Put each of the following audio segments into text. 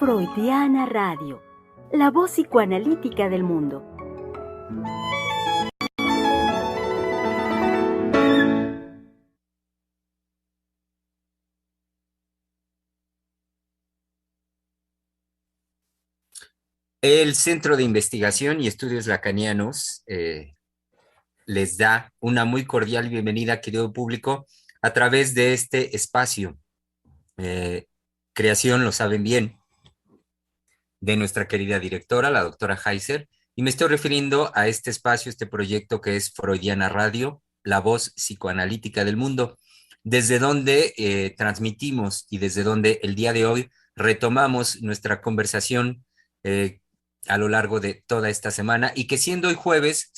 Freudiana Radio, la voz psicoanalítica del mundo. El Centro de Investigación y Estudios Lacanianos les da una muy cordial bienvenida, querido público, a través de este espacio. Creación, lo saben bien, de nuestra querida directora, la doctora Heiser, y me estoy refiriendo a este espacio, este proyecto que es Freudiana Radio, la voz psicoanalítica del mundo, desde donde transmitimos y desde donde el día de hoy retomamos nuestra conversación a lo largo de toda esta semana y que siendo hoy jueves,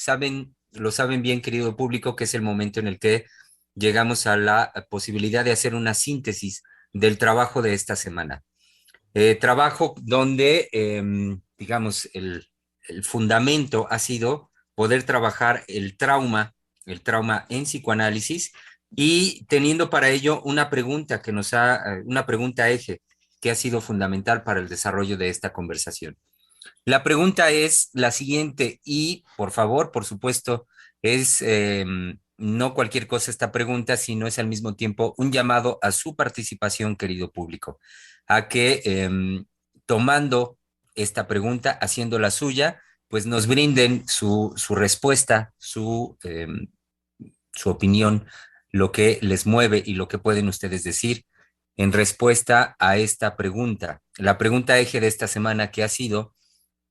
lo saben bien, querido público, que es el momento en el que llegamos a la posibilidad de hacer una síntesis del trabajo de esta semana. Trabajo donde, digamos, el fundamento ha sido poder trabajar el trauma en psicoanálisis y teniendo para ello una pregunta una pregunta eje que ha sido fundamental para el desarrollo de esta conversación. La pregunta es la siguiente y, por favor, por supuesto, es no cualquier cosa esta pregunta, sino es al mismo tiempo un llamado a su participación, querido público, a que tomando esta pregunta, haciéndola suya, pues nos brinden su respuesta, su opinión, lo que les mueve y lo que pueden ustedes decir en respuesta a esta pregunta. La pregunta eje de esta semana que ha sido: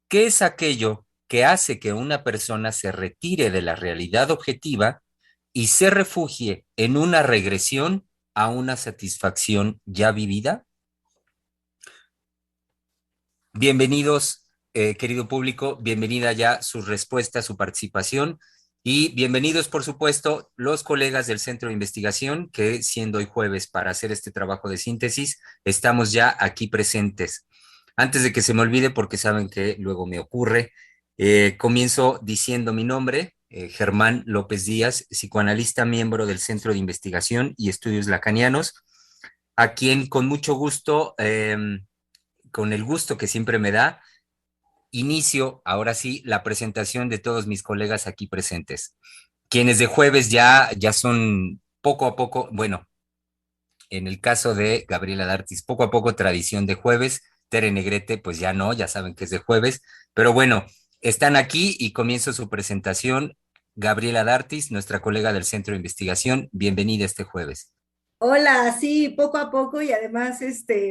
¿qué es aquello que hace que una persona se retire de la realidad objetiva y se refugie en una regresión a una satisfacción ya vivida? Bienvenidos, querido público, bienvenida ya su respuesta, su participación y bienvenidos, por supuesto, los colegas del Centro de Investigación que, siendo hoy jueves para hacer este trabajo de síntesis, estamos ya aquí presentes. Antes de que se me olvide, porque saben que luego me ocurre, comienzo diciendo mi nombre, Germán López Díaz, psicoanalista, miembro del Centro de Investigación y Estudios Lacanianos, a quien con mucho gusto, con el gusto que siempre me da, inicio ahora sí la presentación de todos mis colegas aquí presentes, quienes de jueves ya son poco a poco, bueno, en el caso de Gabriela D'Artis, poco a poco tradición de jueves. Tere Negrete, pues ya no, ya saben que es de jueves, pero bueno, están aquí y comienzo su presentación. Gabriela D'Artis, nuestra colega del Centro de Investigación, bienvenida este jueves. Hola, sí, poco a poco y además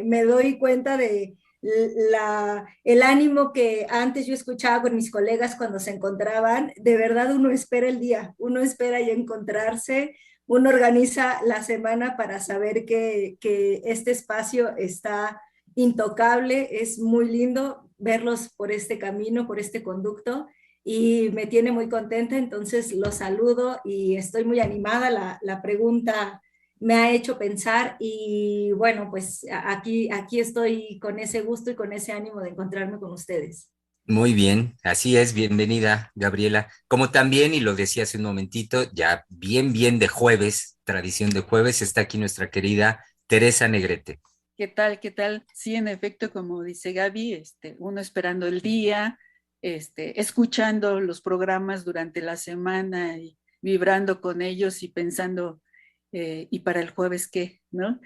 me doy cuenta de el ánimo que antes yo escuchaba con mis colegas cuando se encontraban. De verdad uno espera el día, uno espera ya encontrarse, uno organiza la semana para saber que este espacio está intocable. Es muy lindo verlos por este camino, por este conducto y me tiene muy contenta, entonces los saludo y estoy muy animada. La pregunta me ha hecho pensar y bueno, pues aquí estoy con ese gusto y con ese ánimo de encontrarme con ustedes. Muy bien, así es, bienvenida, Gabriela. Como también, y lo decía hace un momentito, ya bien de jueves, tradición de jueves, está aquí nuestra querida Teresa Negrete. ¿Qué tal? ¿Qué tal? Sí, en efecto, como dice Gaby, uno esperando el día, escuchando los programas durante la semana y vibrando con ellos y pensando, ¿y para el jueves qué? ¿No?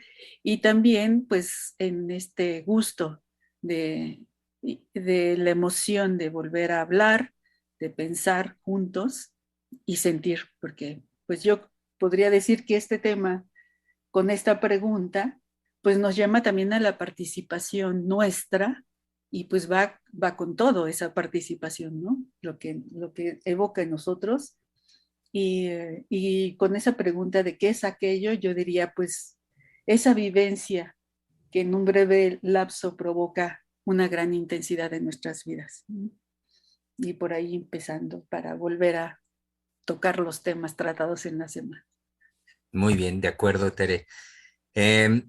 Y también, pues, en este gusto de, de la emoción de volver a hablar, de pensar juntos y sentir, porque, pues, yo podría decir que este tema, con esta pregunta, pues nos llama también a la participación nuestra y pues va con todo esa participación, ¿no? Lo que evoca en nosotros. Y con esa pregunta de qué es aquello, yo diría pues esa vivencia que en un breve lapso provoca una gran intensidad en nuestras vidas. ¿No? Y por ahí empezando para volver a tocar los temas tratados en la semana. Muy bien, de acuerdo, Tere.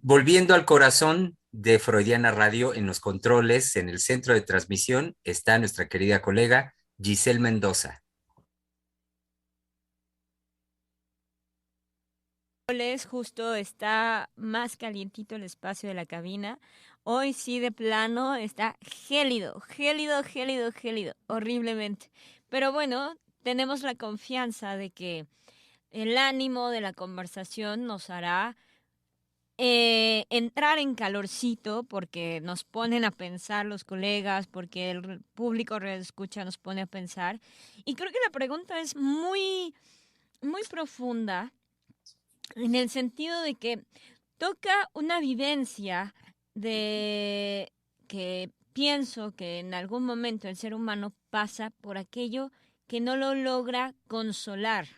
Volviendo al corazón de Freudiana Radio, en los controles, en el centro de transmisión, está nuestra querida colega Giselle Mendoza. Justo está más calientito el espacio de la cabina. Hoy sí de plano está gélido, horriblemente. Pero bueno, tenemos la confianza de que el ánimo de la conversación nos hará entrar en calorcito porque nos ponen a pensar los colegas, porque el público escucha nos pone a pensar. Y creo que la pregunta es muy, muy profunda en el sentido de que toca una vivencia de que pienso que en algún momento el ser humano pasa por aquello que no lo logra consolar.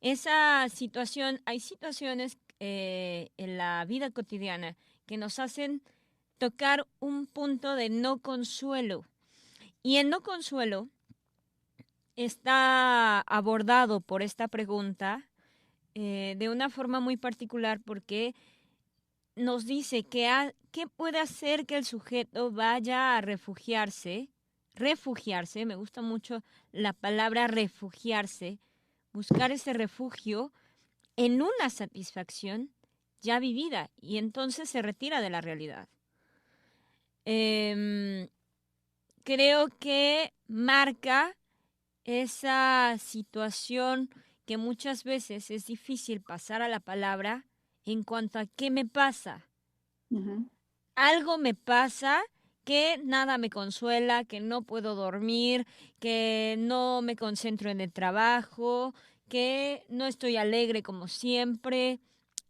Esa situación, hay situaciones en la vida cotidiana que nos hacen tocar un punto de no consuelo. Y el no consuelo está abordado por esta pregunta de una forma muy particular porque nos dice qué puede hacer que el sujeto vaya a refugiarse, me gusta mucho la palabra refugiarse, buscar ese refugio en una satisfacción ya vivida y entonces se retira de la realidad. Creo que marca esa situación que muchas veces es difícil pasar a la palabra en cuanto a qué me pasa. Ujú. Algo me pasa que nada me consuela, que no puedo dormir, que no me concentro en el trabajo, que no estoy alegre como siempre.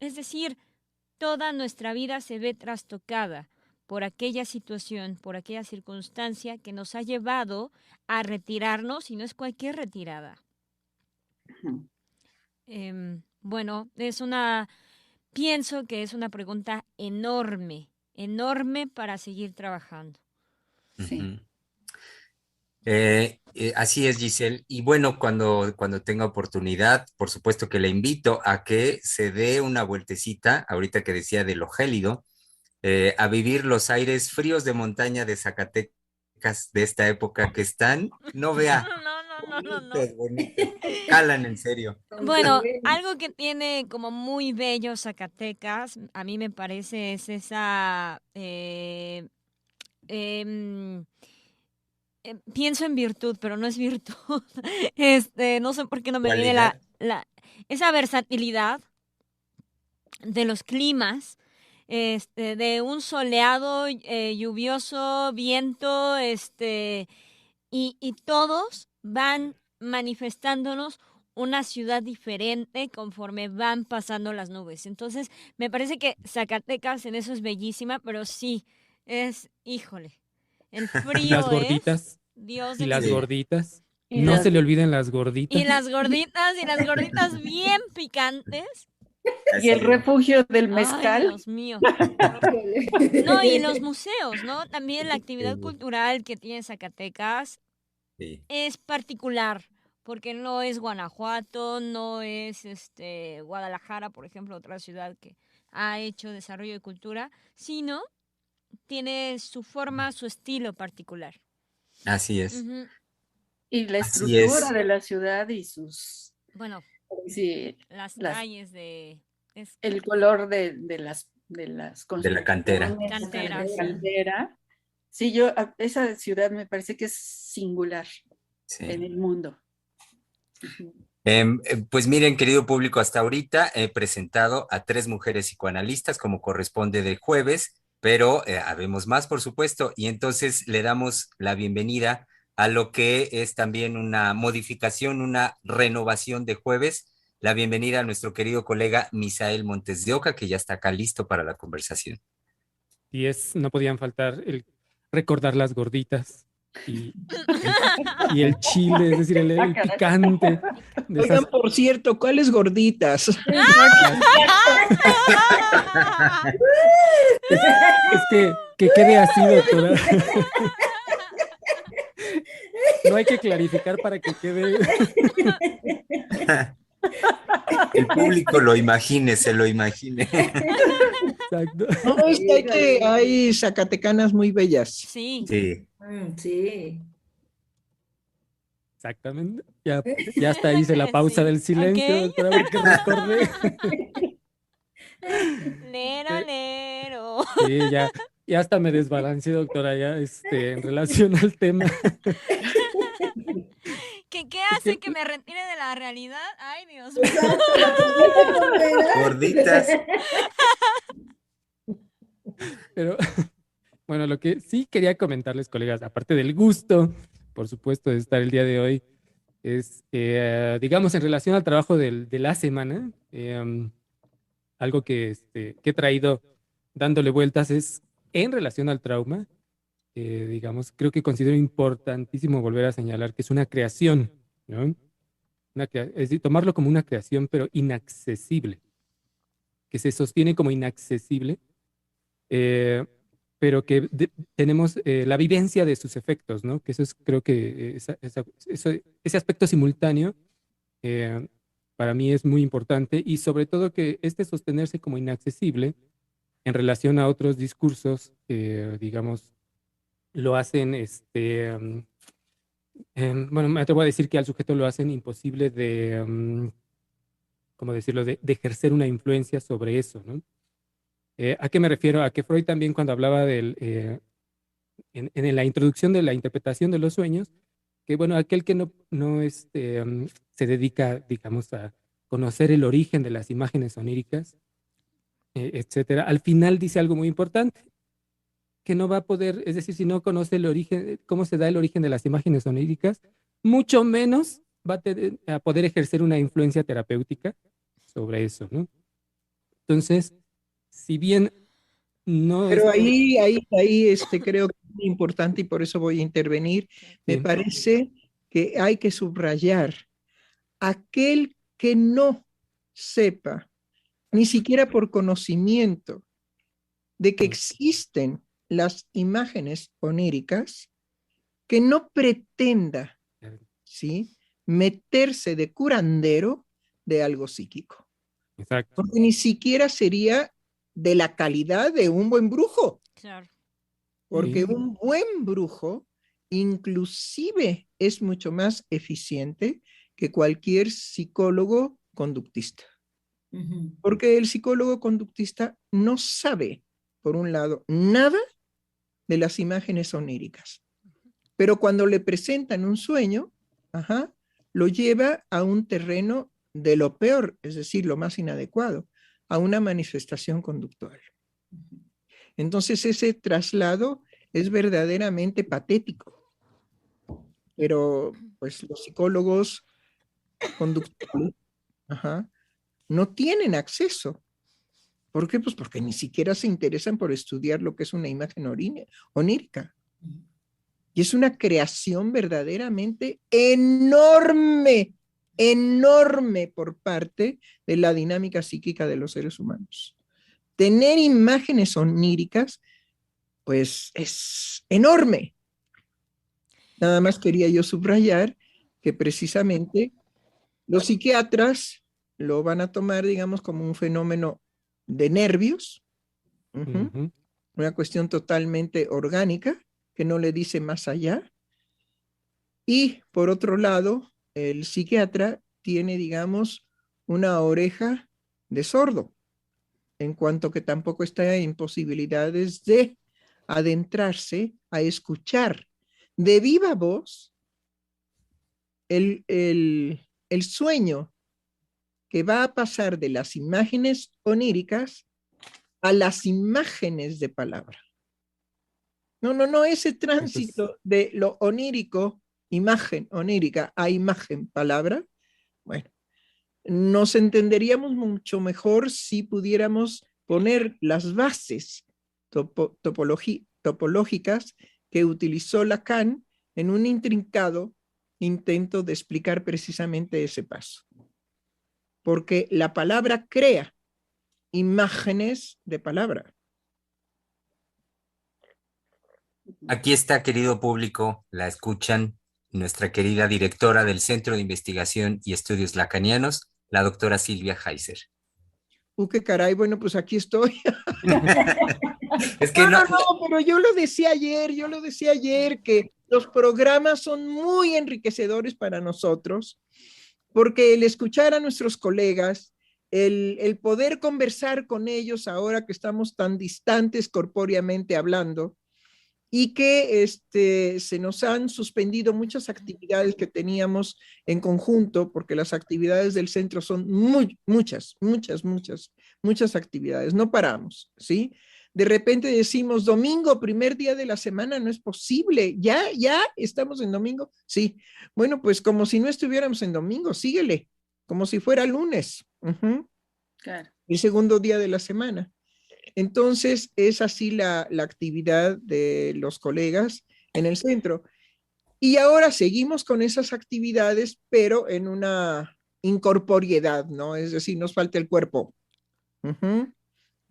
Es decir, toda nuestra vida se ve trastocada por aquella situación, por aquella circunstancia que nos ha llevado a retirarnos y no es cualquier retirada. Ujú. Bueno, pienso que es una pregunta enorme para seguir trabajando. Sí. Ujú. Así es, Giselle. Y bueno, cuando tenga oportunidad, por supuesto que le invito a que se dé una vueltecita, ahorita que decía de lo gélido, a vivir los aires fríos de montaña de Zacatecas de esta época que están, no vea, No. bonitos, calan en serio. Bueno, algo que tiene como muy bello Zacatecas, a mí me parece, es esa... pienso en virtud, pero no es virtud. No sé por qué no me viene ¿Cualidad? esa versatilidad de los climas, de un soleado, lluvioso, viento, y todos van manifestándonos una ciudad diferente conforme van pasando las nubes. Entonces, me parece que Zacatecas en eso es bellísima, pero sí, híjole, el Y frío las gorditas, Dios y de mi las Sí. vida. gorditas. Y No las- se le olviden las Y gorditas. las gorditas bien picantes. y el Así es. refugio del Ay, mezcal. Dios mío. No, y los museos, ¿no? También la actividad Sí, cultural que tiene Zacatecas sí. es particular, porque no es Guanajuato, no es Guadalajara, por ejemplo, otra ciudad que ha hecho desarrollo de cultura, sino tiene su forma, su estilo particular. Así es. Ujú. Y la Así estructura es. de la ciudad y sus, Bueno, sí, las las, calles es el color de las De la construcciones, cantera. Canteras. cantera. Sí, esa ciudad me parece que es singular Sí. en el mundo. Ujú. Pues miren, querido público, hasta ahorita he presentado a 3 mujeres psicoanalistas como corresponde de jueves, pero habemos más, por supuesto, y entonces le damos la bienvenida a lo que es también una modificación, una renovación de jueves. La bienvenida a nuestro querido colega Misael Montes de Oca, que ya está acá listo para la conversación. No podían faltar el recordar las gorditas y el chile, es decir, el picante de esas. Oigan, por cierto, ¿cuáles gorditas? Es que quede así, doctora. No hay que clarificar para que quede. El público lo imagine, se lo imagine. Exacto. No, es que hay zacatecanas muy bellas. Sí. Sí. Sí. Exactamente. Ya hasta hice la pausa Sí. del silencio, Ok. doctora, porque recordé. Lero. Sí, ya. Y hasta me desbalanceé, doctora, ya en relación al tema. ¿Qué hace que me retire de la realidad? Ay, Dios mío. Exacto, la cerveza con veras. Gorditas. Pero bueno, lo que sí quería comentarles, colegas, aparte del gusto, por supuesto, de estar el día de hoy, es, digamos, en relación al trabajo de la semana, algo que he traído dándole vueltas es en relación al trauma. Digamos, creo que considero importantísimo volver a señalar que es una creación, ¿no? Es decir, tomarlo como una creación, pero inaccesible, que se sostiene como inaccesible, eh, pero que tenemos la vivencia de sus efectos, ¿no? Que eso es, creo que ese aspecto simultáneo eh, para mí es muy importante y sobre todo que sostenerse como inaccesible en relación a otros discursos, digamos, lo hacen, bueno, me atrevo a decir que al sujeto lo hacen imposible de, ¿cómo decirlo?, de ejercer una influencia sobre eso, ¿no? ¿A qué me refiero? A que Freud también cuando hablaba en la introducción de la interpretación de los sueños, que bueno, aquel que no se dedica, digamos, a conocer el origen de las imágenes oníricas, etcétera, al final dice algo muy importante, que no va a poder, es decir, si no conoce el origen, cómo se da el origen de las imágenes oníricas, mucho menos va a poder ejercer una influencia terapéutica sobre eso, ¿no? Entonces, si bien no... Pero ahí creo que es muy importante y por eso voy a intervenir. Me parece que hay que subrayar aquel que no sepa, ni siquiera por conocimiento, de que existen las imágenes oníricas, que no pretenda, ¿sí?, meterse de curandero de algo psíquico. Exacto. Porque ni siquiera sería de la calidad de un buen brujo. Claro. Porque un buen brujo inclusive es mucho más eficiente que cualquier psicólogo conductista. Porque el psicólogo conductista no sabe, por un lado, nada de las imágenes oníricas. Pero cuando le presentan un sueño, lo lleva a un terreno de lo peor, es decir, lo más inadecuado, a una manifestación conductual. Entonces ese traslado es verdaderamente patético. Pero pues los psicólogos conductuales no tienen acceso. ¿Por qué? Pues porque ni siquiera se interesan por estudiar lo que es una imagen onírica. Y es una creación verdaderamente enorme, enorme por parte de la dinámica psíquica de los seres humanos. Tener imágenes oníricas, pues es enorme. Nada más quería yo subrayar que precisamente los psiquiatras lo van a tomar, digamos, como un fenómeno de nervios, una cuestión totalmente orgánica, que no le dice más allá. Y por otro lado, el psiquiatra tiene, digamos, una oreja de sordo, en cuanto que tampoco está en posibilidades de adentrarse a escuchar de viva voz el sueño que va a pasar de las imágenes oníricas a las imágenes de palabra. No, ese tránsito de lo onírico, imagen onírica, a imagen, palabra, bueno, nos entenderíamos mucho mejor si pudiéramos poner las bases topológicas que utilizó Lacan en un intrincado intento de explicar precisamente ese paso. Porque la palabra crea imágenes de palabra. Aquí está, querido público, la escuchan, nuestra querida directora del Centro de Investigación y Estudios Lacanianos, la doctora Silvia Heiser. Qué caray, bueno, pues aquí estoy. Es que no, pero yo lo decía ayer, que los programas son muy enriquecedores para nosotros, porque el escuchar a nuestros colegas, el poder conversar con ellos ahora que estamos tan distantes corpóreamente hablando, y que se nos han suspendido muchas actividades que teníamos en conjunto, porque las actividades del centro son muchas actividades, no paramos, ¿sí? De repente decimos, domingo, primer día de la semana, no es posible, ya estamos en domingo, sí. Bueno, pues como si no estuviéramos en domingo, síguele, como si fuera lunes, Claro. el segundo día de la semana. Entonces, es así la actividad de los colegas en el centro. Y ahora seguimos con esas actividades, pero en una incorporiedad, ¿no? Es decir, nos falta el cuerpo.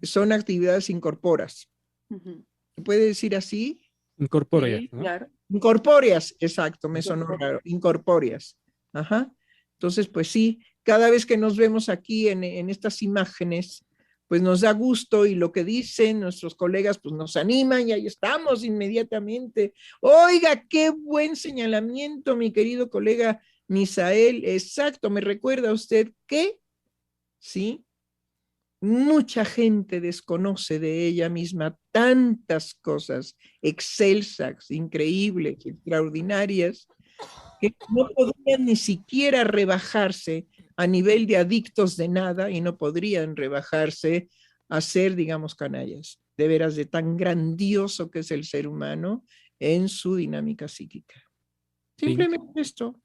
Son actividades incorporas. ¿Se puede decir así? Incorpóreas, Sí, ¿no? claro. Incorpóreas, exacto, me sonó raro. Incorpóreas. Ajá. Entonces, pues sí, cada vez que nos vemos aquí en estas imágenes, pues nos da gusto y lo que dicen nuestros colegas, pues nos animan y ahí estamos inmediatamente. Oiga, qué buen señalamiento, mi querido colega Misael. Exacto, me recuerda a usted que, sí, mucha gente desconoce de ella misma tantas cosas excelsas, increíbles, extraordinarias, que no podrían ni siquiera rebajarse a nivel de adictos de nada y no podrían rebajarse a ser, digamos, canallas. De veras, de tan grandioso que es el ser humano en su dinámica psíquica. Simplemente esto.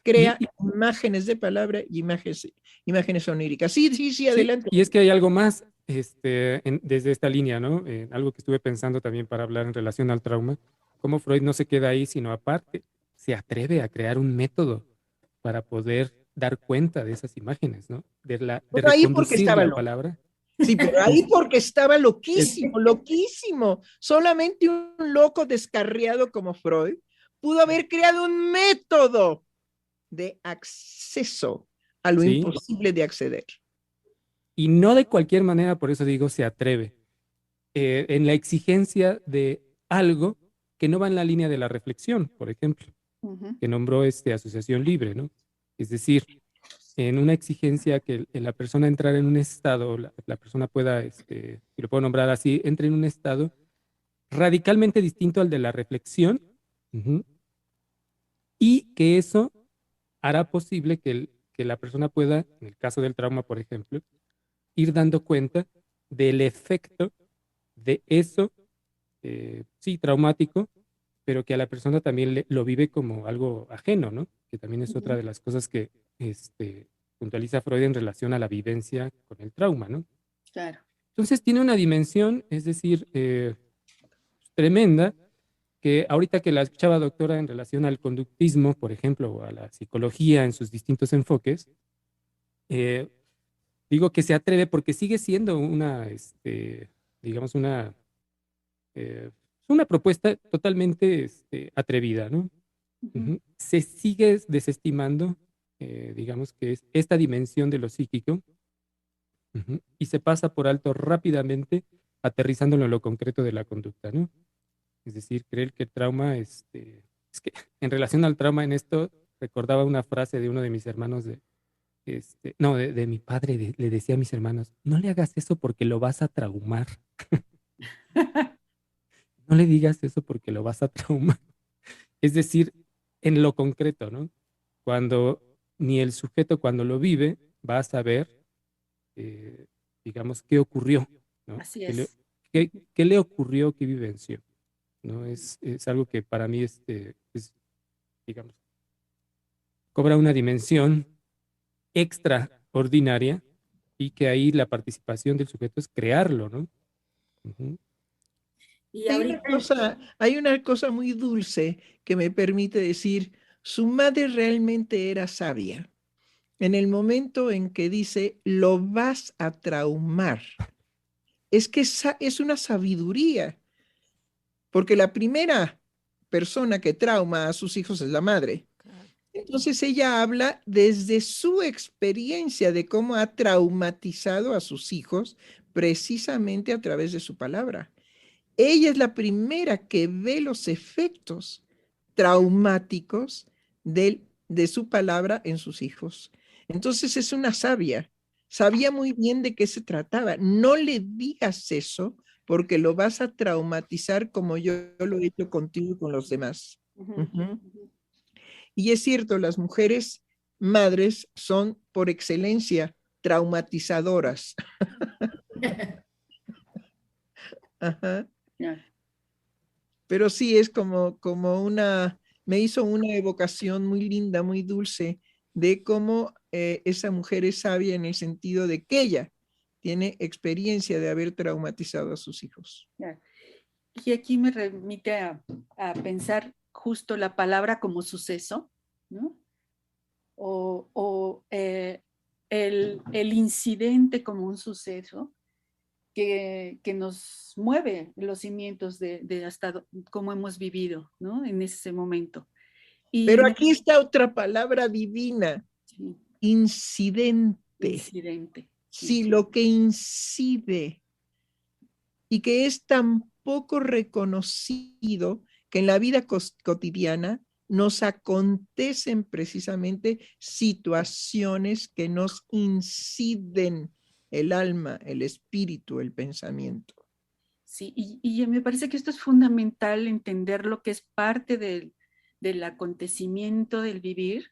Crea imágenes de palabra y imágenes oníricas. Sí, adelante. Sí, y es que hay algo más desde esta línea, ¿no? Algo que estuve pensando también para hablar en relación al trauma, cómo Freud no se queda ahí, sino aparte se atreve a crear un método para poder dar cuenta de esas imágenes, ¿no? De Ahí porque reconducir estaba la loco. palabra. Sí, pero ahí porque estaba loquísimo. Solamente un loco descarriado como Freud pudo haber creado un método de acceso a lo imposible de acceder. Y no de cualquier manera, por eso digo, se atreve. En la exigencia de algo que no va en la línea de la reflexión, por ejemplo, que nombró asociación libre, ¿no? Es decir, en una exigencia que la persona entrara en un estado, la persona pueda, si lo puedo nombrar así, entre en un estado radicalmente distinto al de la reflexión, y que eso hará posible que la persona pueda, en el caso del trauma, por ejemplo, ir dando cuenta del efecto de eso, sí, traumático, pero que a la persona también lo vive como algo ajeno, ¿no? Que también es otra de las cosas que puntualiza Freud en relación a la vivencia con el trauma, ¿no? Claro. Entonces tiene una dimensión, es decir, tremenda, que ahorita que la escuchaba doctora en relación al conductismo, por ejemplo, o a la psicología en sus distintos enfoques, digo que se atreve porque sigue siendo digamos, una propuesta totalmente atrevida, ¿no? Se sigue desestimando, digamos, que es esta dimensión de lo psíquico, y se pasa por alto rápidamente, aterrizándolo en lo concreto de la conducta, ¿no? Es decir, creer que el trauma, es que en relación al trauma en esto, recordaba una frase de uno de mis hermanos de mi padre, le decía a mis hermanos, no le hagas eso porque lo vas a traumar. No le digas eso porque lo vas a traumar. Es decir, en lo concreto, ¿no? Cuando ni el sujeto cuando lo vive va a saber, digamos, qué ocurrió, ¿no? Así es. ¿Qué le ocurrió, qué vivenció? ¿No? Es algo que para mí es, digamos, cobra una dimensión extraordinaria y que ahí la participación del sujeto es crearlo, ¿no? Y ahorita... Hay una cosa muy dulce que me permite decir, su madre realmente era sabia. En el momento en que dice, lo vas a traumar, es que es una sabiduría, porque la primera persona que trauma a sus hijos es la madre. Entonces ella habla desde su experiencia de cómo ha traumatizado a sus hijos precisamente a través de su palabra. Ella es la primera que ve los efectos traumáticos de su palabra en sus hijos. Entonces es una sabia, sabía muy bien de qué se trataba. No le digas eso porque lo vas a traumatizar como yo lo he hecho contigo y con los demás. Y es cierto, las mujeres madres son por excelencia traumatizadoras. Ajá. Pero sí, es como me hizo una evocación muy linda, muy dulce, de cómo esa mujer es sabia en el sentido de que ella tiene experiencia de haber traumatizado a sus hijos. Y aquí me remite a pensar justo la palabra como suceso, ¿no? O el incidente como un suceso que nos mueve los cimientos de hasta cómo hemos vivido, ¿no? En ese momento. Pero aquí está otra palabra divina, sí. Incidente. Incidente. Sí, lo que incide y que es tan poco reconocido que en la vida cotidiana nos acontecen precisamente situaciones que nos inciden el alma, el espíritu, el pensamiento. Sí, y me parece que esto es fundamental, entender lo que es parte del acontecimiento del vivir,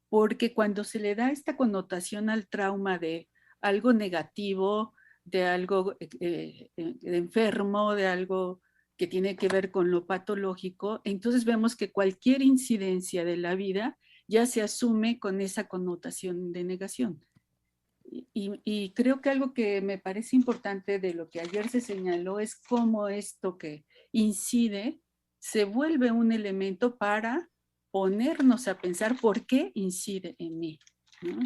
porque cuando se le da esta connotación al trauma de algo negativo, de algo de enfermo, de algo que tiene que ver con lo patológico, entonces vemos que cualquier incidencia de la vida ya se asume con esa connotación de negación. Y creo que algo que me parece importante de lo que ayer se señaló es cómo esto que incide se vuelve un elemento para ponernos a pensar por qué incide en mí, ¿no?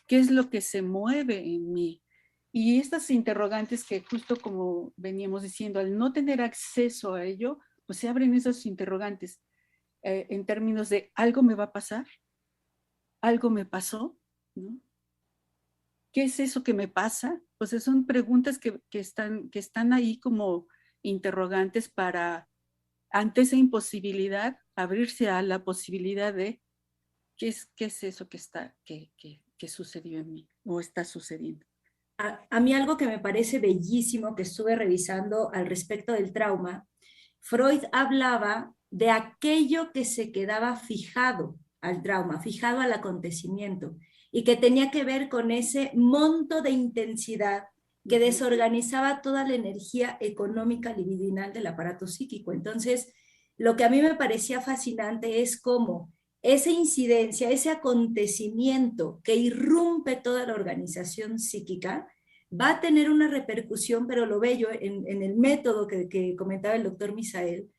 ¿Qué es lo que se mueve en mí? Y estas interrogantes que justo como veníamos diciendo, al no tener acceso a ello, pues se abren esos interrogantes en términos de algo me va a pasar, algo me pasó, ¿no? ¿Qué es eso que me pasa? Pues son preguntas que están ahí como interrogantes para, ante esa imposibilidad, abrirse a la posibilidad de qué es eso que sucedió en mí o está sucediendo. A mí algo que me parece bellísimo que estuve revisando al respecto del trauma, Freud hablaba de aquello que se quedaba fijado al trauma, fijado al acontecimiento, y que tenía que ver con ese monto de intensidad que desorganizaba toda la energía económica libidinal del aparato psíquico. Entonces, lo que a mí me parecía fascinante es cómo esa incidencia, ese acontecimiento que irrumpe toda la organización psíquica, va a tener una repercusión, pero lo bello en el método que comentaba el doctor Misael,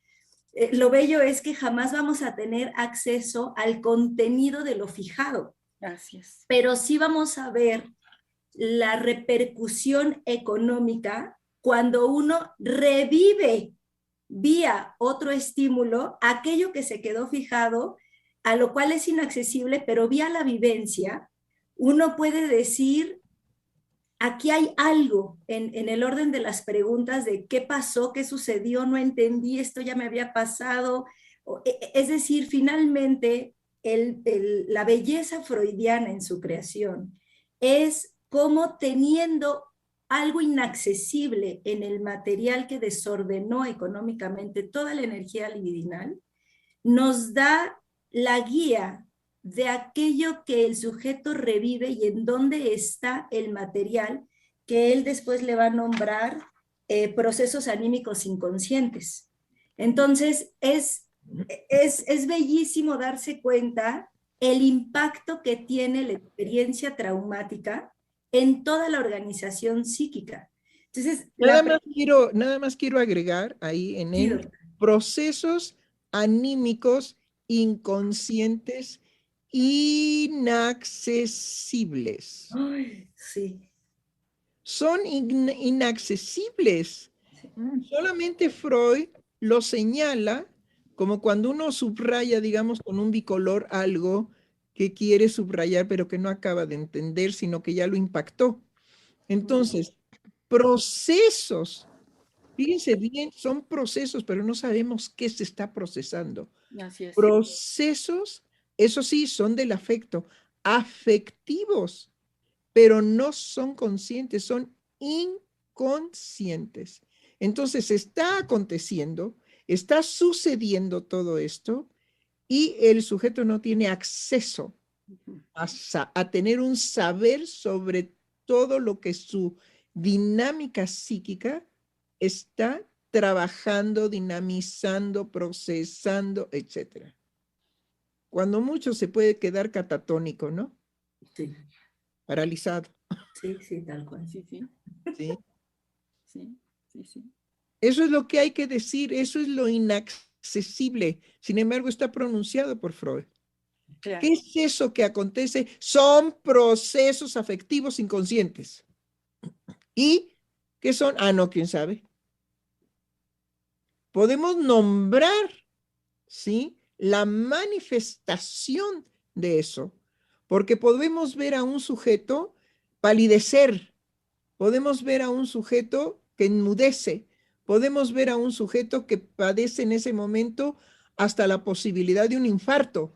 lo bello es que jamás vamos a tener acceso al contenido de lo fijado. Gracias. Pero sí vamos a ver la repercusión económica cuando uno revive vía otro estímulo aquello que se quedó fijado, a lo cual es inaccesible, pero vía la vivencia, uno puede decir, aquí hay algo en el orden de las preguntas de qué pasó, qué sucedió, no entendí, esto ya me había pasado. Es decir, finalmente, la belleza freudiana en su creación es como teniendo algo inaccesible en el material que desordenó económicamente toda la energía libidinal, nos da la guía de aquello que el sujeto revive y en dónde está el material que él después le va a nombrar procesos anímicos inconscientes. Entonces, es bellísimo darse cuenta el impacto que tiene la experiencia traumática en toda la organización psíquica. Entonces, nada más quiero agregar ahí en él procesos anímicos inconscientes inaccesibles. Ay, sí. Son inaccesibles. Solamente Freud lo señala como cuando uno subraya, digamos, con un bicolor algo que quiere subrayar, pero que no acaba de entender, sino que ya lo impactó. Entonces, procesos, fíjense bien, son procesos, pero no sabemos qué se está procesando. Así es. Procesos, eso sí, son del afecto, afectivos, pero no son conscientes, son inconscientes. Entonces está aconteciendo, está sucediendo todo esto y el sujeto no tiene acceso a tener un saber sobre todo lo que su dinámica psíquica está trabajando, dinamizando, procesando, etc. Cuando mucho se puede quedar catatónico, ¿no? Sí. Paralizado. Sí, sí, tal cual. Sí, sí. ¿Sí? Sí, sí, sí. Eso es lo que hay que decir, eso es lo inaccesible. Sin embargo, está pronunciado por Freud. Claro. ¿Qué es eso que acontece? Son procesos afectivos inconscientes. ¿Y qué son? Ah, no, quién sabe. Podemos nombrar, ¿sí?, la manifestación de eso, porque podemos ver a un sujeto palidecer, podemos ver a un sujeto que enmudece, podemos ver a un sujeto que padece en ese momento hasta la posibilidad de un infarto.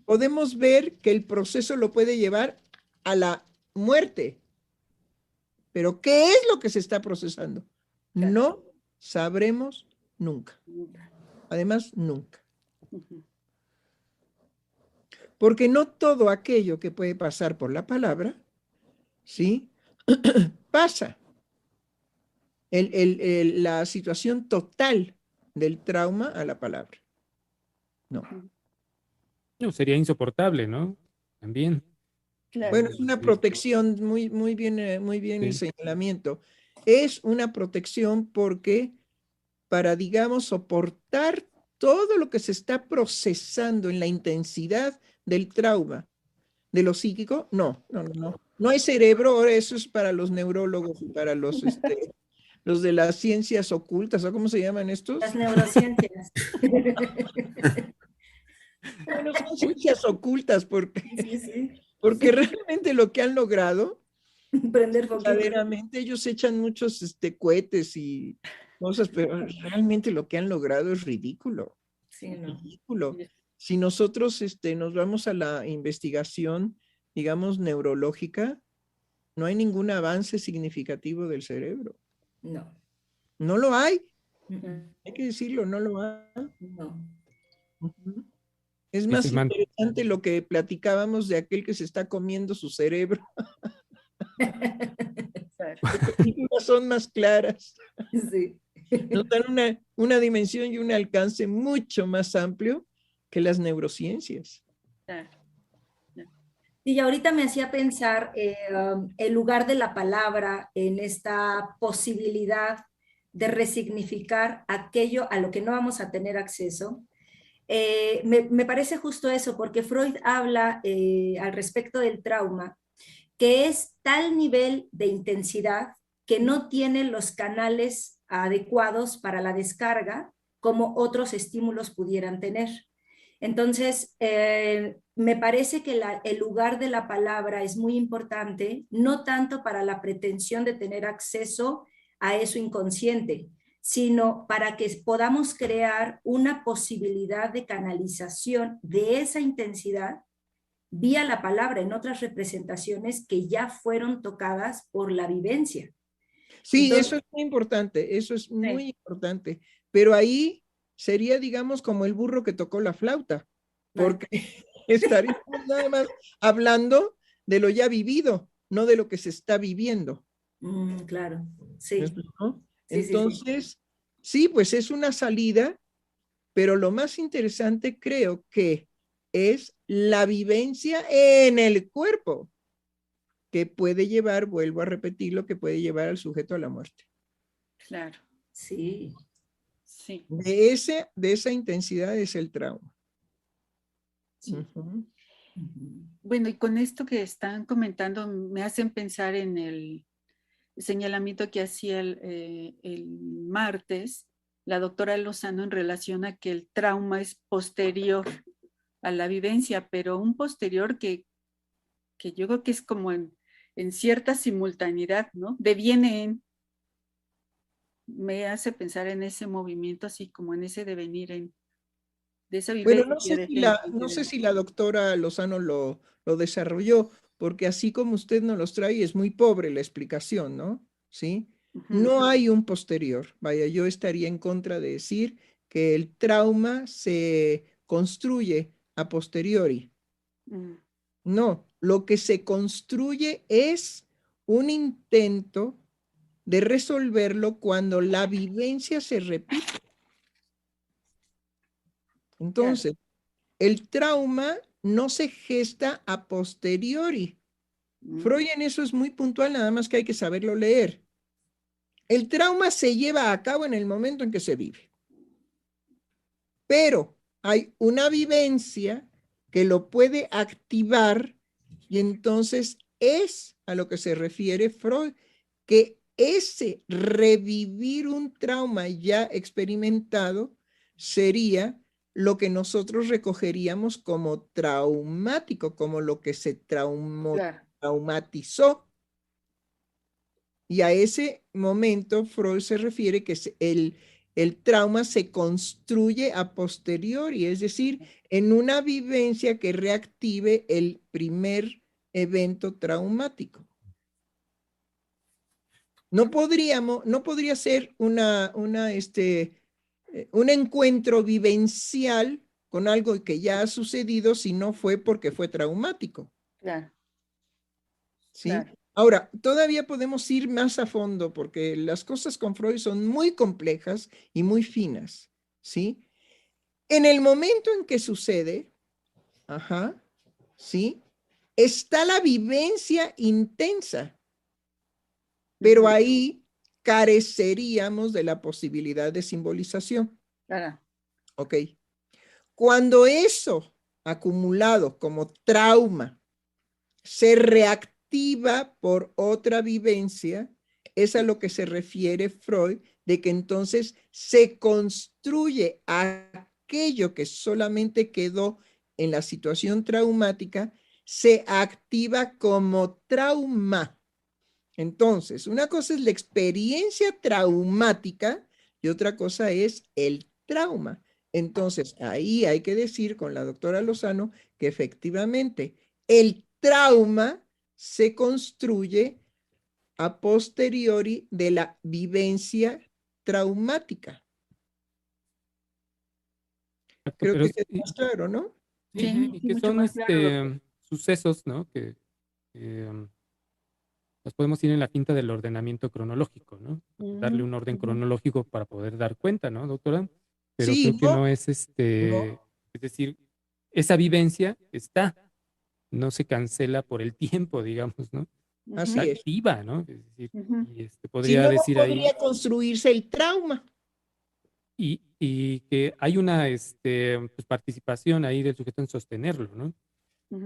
Podemos ver que el proceso lo puede llevar a la muerte. Pero ¿qué es lo que se está procesando? Claro. No sabremos nunca. Además, nunca. Porque no todo aquello que puede pasar por la palabra, ¿sí? pasa. La situación total del trauma a la palabra. No. No, sería insoportable, ¿no? También. Claro. Bueno, es una Sí. protección, muy bien el Sí. señalamiento. Es una protección porque para, digamos, soportar todo lo que se está procesando en la intensidad del trauma, de lo psíquico, no. No hay cerebro, eso es para los neurólogos, para los de las ciencias ocultas, ¿o cómo se llaman estos? Las neurociencias. Bueno, son ciencias ocultas porque, Sí, sí. porque realmente lo que han logrado, Prender foquitos. verdaderamente ellos echan muchos cohetes y cosas, pero realmente lo que han logrado es ridículo. Sí, no. Ridículo. Si nosotros nos vamos a la investigación, digamos, neurológica, no hay ningún avance significativo del cerebro. No. No lo hay. Ujú. Hay que decirlo, no lo hay. No. Ujú. Es más se man- interesante lo que platicábamos de aquel que se está comiendo su cerebro. Claro. Las películas son más claras. Sí. Nos dan una dimensión y un alcance mucho más amplio que las neurociencias. Claro. Y ahorita me hacía pensar el lugar de la palabra en esta posibilidad de resignificar aquello a lo que no vamos a tener acceso. Me parece justo eso, porque Freud habla al respecto del trauma, que es tal nivel de intensidad que no tiene los canales adecuados para la descarga como otros estímulos pudieran tener. Entonces, me parece que el lugar de la palabra es muy importante, no tanto para la pretensión de tener acceso a eso inconsciente, sino para que podamos crear una posibilidad de canalización de esa intensidad vía la palabra en otras representaciones que ya fueron tocadas por la vivencia. Sí, Entonces, eso es muy importante, eso es muy importante. Pero ahí sería, digamos, como el burro que tocó la flauta, porque estaríamos nada más hablando de lo ya vivido, no de lo que se está viviendo. claro, ¿Me sí. explico? Sí, Entonces, sí, pues es una salida, pero lo más interesante creo que es la vivencia en el cuerpo que puede llevar, vuelvo a repetir, lo que puede llevar al sujeto a la muerte. Claro. Sí. Sí. De esa intensidad es el trauma. Sí. Ujú. Bueno, y con esto que están comentando me hacen pensar en el señalamiento que hacía el martes la doctora Lozano en relación a que el trauma es posterior a la vivencia, pero un posterior que yo creo que es como en cierta simultaneidad, ¿no? Deviene en. Me hace pensar en ese movimiento, así como en ese devenir, de esa Bueno, vivencia. no sé si la doctora Lozano lo desarrolló, porque así como usted nos los trae, es muy pobre la explicación, ¿no? ¿Sí? No hay un posterior. Vaya, yo estaría en contra de decir que el trauma se construye a posteriori. No, lo que se construye es un intento de resolverlo cuando la vivencia se repite. Entonces, el trauma no se gesta a posteriori. Freud en eso es muy puntual, nada más que hay que saberlo leer. El trauma se lleva a cabo en el momento en que se vive. Pero hay una vivencia que lo puede activar y entonces es a lo que se refiere Freud, que ese revivir un trauma ya experimentado sería lo que nosotros recogeríamos como traumático, como lo que se traumatizó. Y a ese momento Freud se refiere que el trauma se construye a posteriori, es decir, en una vivencia que reactive el primer evento traumático. No podría ser un encuentro vivencial con algo que ya ha sucedido si no fue porque fue traumático. Claro. ¿Sí? Claro. Ahora, todavía podemos ir más a fondo porque las cosas con Freud son muy complejas y muy finas, ¿sí? En el momento en que sucede, ¿sí? Está la vivencia intensa, pero ahí careceríamos de la posibilidad de simbolización. Claro. Ok. Cuando eso acumulado como trauma se reactiva por otra vivencia, es a lo que se refiere Freud, de que entonces se construye aquello que solamente quedó en la situación traumática, se activa como trauma. Entonces, una cosa es la experiencia traumática y otra cosa es el trauma. Entonces, ahí hay que decir con la doctora Lozano que efectivamente el trauma se construye a posteriori de la vivencia traumática. Creo Pero que es más claro, ¿no? sí, y que mucho son más claro. sucesos, ¿no? Que nos podemos ir en la finta del ordenamiento cronológico, ¿no? Darle un orden cronológico para poder dar cuenta, ¿no, doctora? Pero Sí, creo que no es es decir, esa vivencia está, no se cancela por el tiempo, digamos, ¿no? Está así es. activa, ¿no? Es decir, y Si podría no, no decir ahí, podría construirse el trauma. y que hay una pues, participación ahí del sujeto en sostenerlo, ¿no?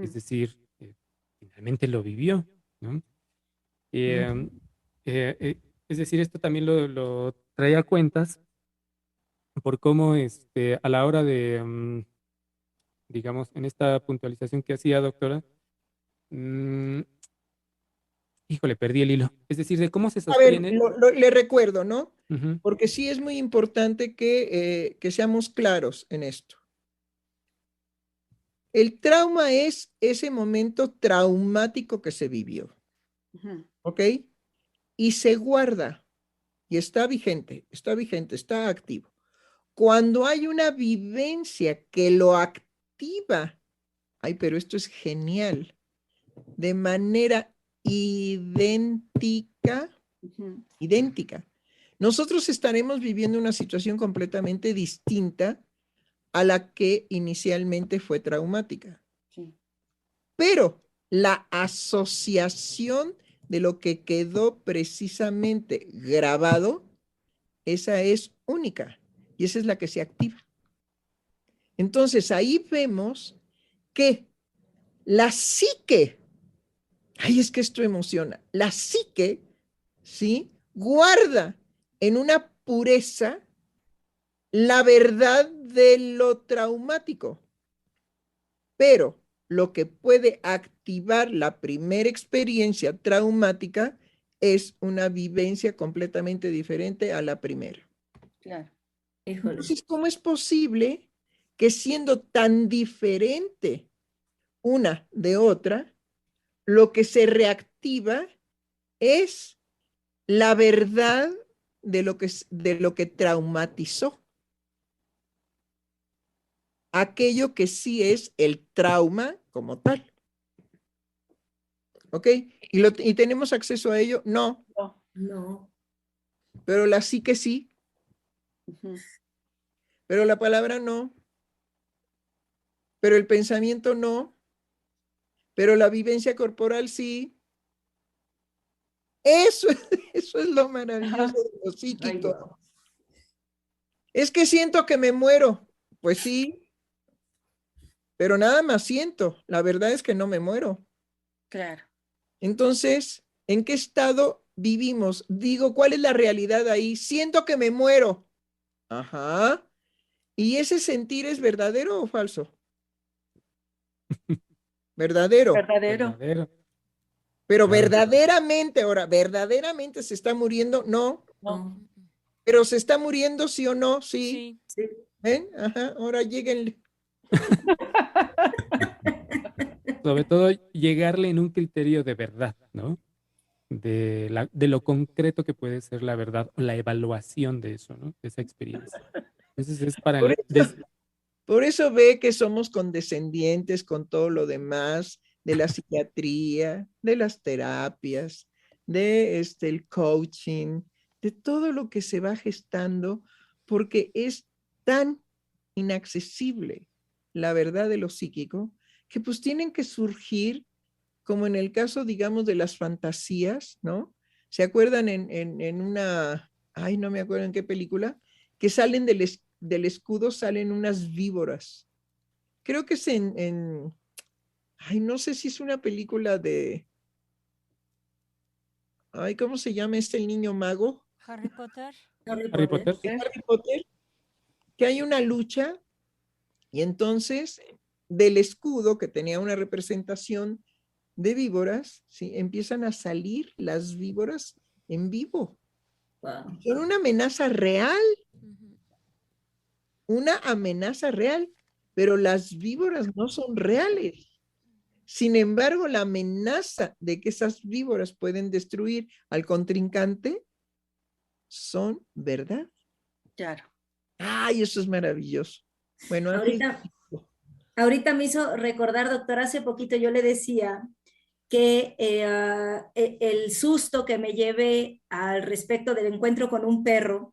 Es decir, finalmente lo vivió, ¿no? Eh, es decir, esto también lo traía a cuentas por cómo a la hora de, digamos, en esta puntualización que hacía, doctora, mm, híjole, perdí el hilo. Es decir, de cómo se A ver, sostiene. le recuerdo, ¿no? Ujú, Porque sí es muy importante que seamos claros en esto. El trauma es ese momento traumático que se vivió, ¿ok? Y se guarda y está vigente, está activo. Cuando hay una vivencia que lo activa, ay, pero esto es genial, de manera idéntica, nosotros estaremos viviendo una situación completamente distinta a la que inicialmente fue traumática. Sí. Pero la asociación de lo que quedó precisamente grabado, esa es única y esa es la que se activa. Entonces ahí vemos que la psique, ay, es que esto emociona, la psique, ¿sí? Guarda en una pureza la verdad de lo traumático, pero lo que puede activar la primera experiencia traumática es una vivencia completamente diferente a la primera. Claro. Entonces, ¿cómo es posible que siendo tan diferente una de otra, lo que se reactiva es la verdad de lo que traumatizó. Aquello que sí es el trauma como tal. ¿Ok? ¿Y tenemos acceso a ello? No. No. Pero la psique sí. Pero la palabra no. Pero el pensamiento no. Pero la vivencia corporal sí. Eso es lo maravilloso de lo psíquico. Es que siento que me muero. Pues sí, pero nada más siento. La verdad es que no me muero. Claro. Entonces, ¿en qué estado vivimos? Digo, ¿cuál es la realidad ahí? Siento que me muero. Ajá. ¿Y ese sentir es verdadero o falso? Verdadero. Verdadero. Pero Claro. verdaderamente, ahora, ¿verdaderamente se está muriendo? No. No. Pero se está muriendo, sí o no, sí. Sí. ¿Ven? Ajá, ahora lleguen. Sobre todo llegarle en un criterio de verdad, ¿no? De lo concreto que puede ser la verdad o la evaluación de eso, ¿no? De esa experiencia. Entonces es para... Por eso ve que somos condescendientes con todo lo demás, de la psiquiatría, de las terapias, de el coaching, de todo lo que se va gestando, porque es tan inaccesible la verdad de lo psíquico, que pues tienen que surgir, como en el caso, digamos, de las fantasías, ¿no? ¿Se acuerdan en una, ay, no me acuerdo en qué película, que salen del escudo, salen unas víboras? Creo que es ay, no sé si es una película de, ay, ¿cómo se llama el niño mago? Harry Potter. Harry Potter. Harry Potter, que hay una lucha y entonces del escudo que tenía una representación de víboras, ¿sí? Empiezan a salir las víboras en vivo. Wow. Son una amenaza real, pero las víboras no son reales. Sin embargo, la amenaza de que esas víboras pueden destruir al contrincante son verdad. Claro. Ay, eso es maravilloso. Bueno, ahorita me hizo recordar, doctor, hace poquito yo le decía que el susto que me llevé al respecto del encuentro con un perro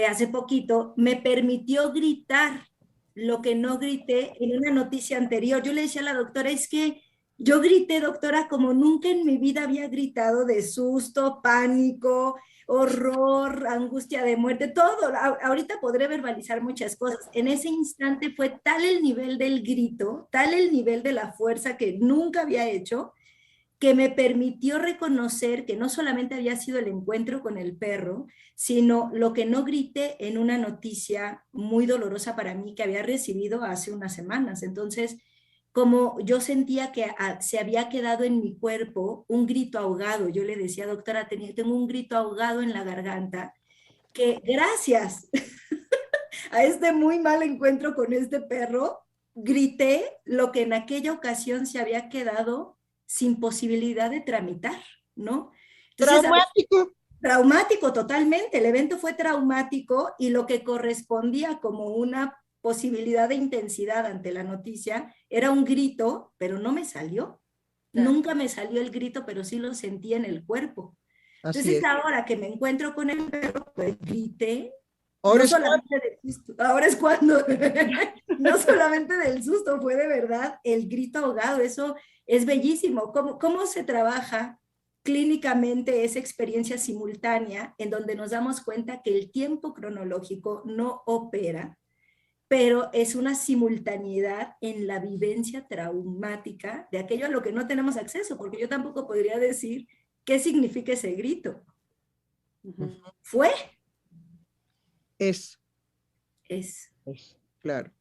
hace poquito me permitió gritar lo que no grité en una noticia anterior. Yo le decía a la doctora, es que yo grité, doctora, como nunca en mi vida había gritado, de susto, pánico, horror, angustia de muerte, todo. Ahorita podré verbalizar muchas cosas. En ese instante fue tal el nivel del grito, tal el nivel de la fuerza que nunca había hecho, que me permitió reconocer que no solamente había sido el encuentro con el perro, sino lo que no grité en una noticia muy dolorosa para mí que había recibido hace unas semanas. Entonces, como yo sentía que se había quedado en mi cuerpo un grito ahogado, yo le decía, doctora, tengo un grito ahogado en la garganta, que gracias a este muy mal encuentro con este perro, grité lo que en aquella ocasión se había quedado sin posibilidad de tramitar, ¿no? Entonces, traumático. Traumático totalmente, el evento fue traumático y lo que correspondía como una posibilidad de intensidad ante la noticia era un grito, pero no me salió. Claro. Nunca me salió el grito, pero sí lo sentí en el cuerpo. Entonces ahora que me encuentro con el perro, pues grité. Ahora, no solamente del susto, ahora es cuando, no solamente del susto, fue de verdad el grito ahogado. Eso es bellísimo. ¿Cómo se trabaja clínicamente esa experiencia simultánea en donde nos damos cuenta que el tiempo cronológico no opera, pero es una simultaneidad en la vivencia traumática de aquello a lo que no tenemos acceso? Porque yo tampoco podría decir qué significa ese grito. ¿Fue? Es, claro.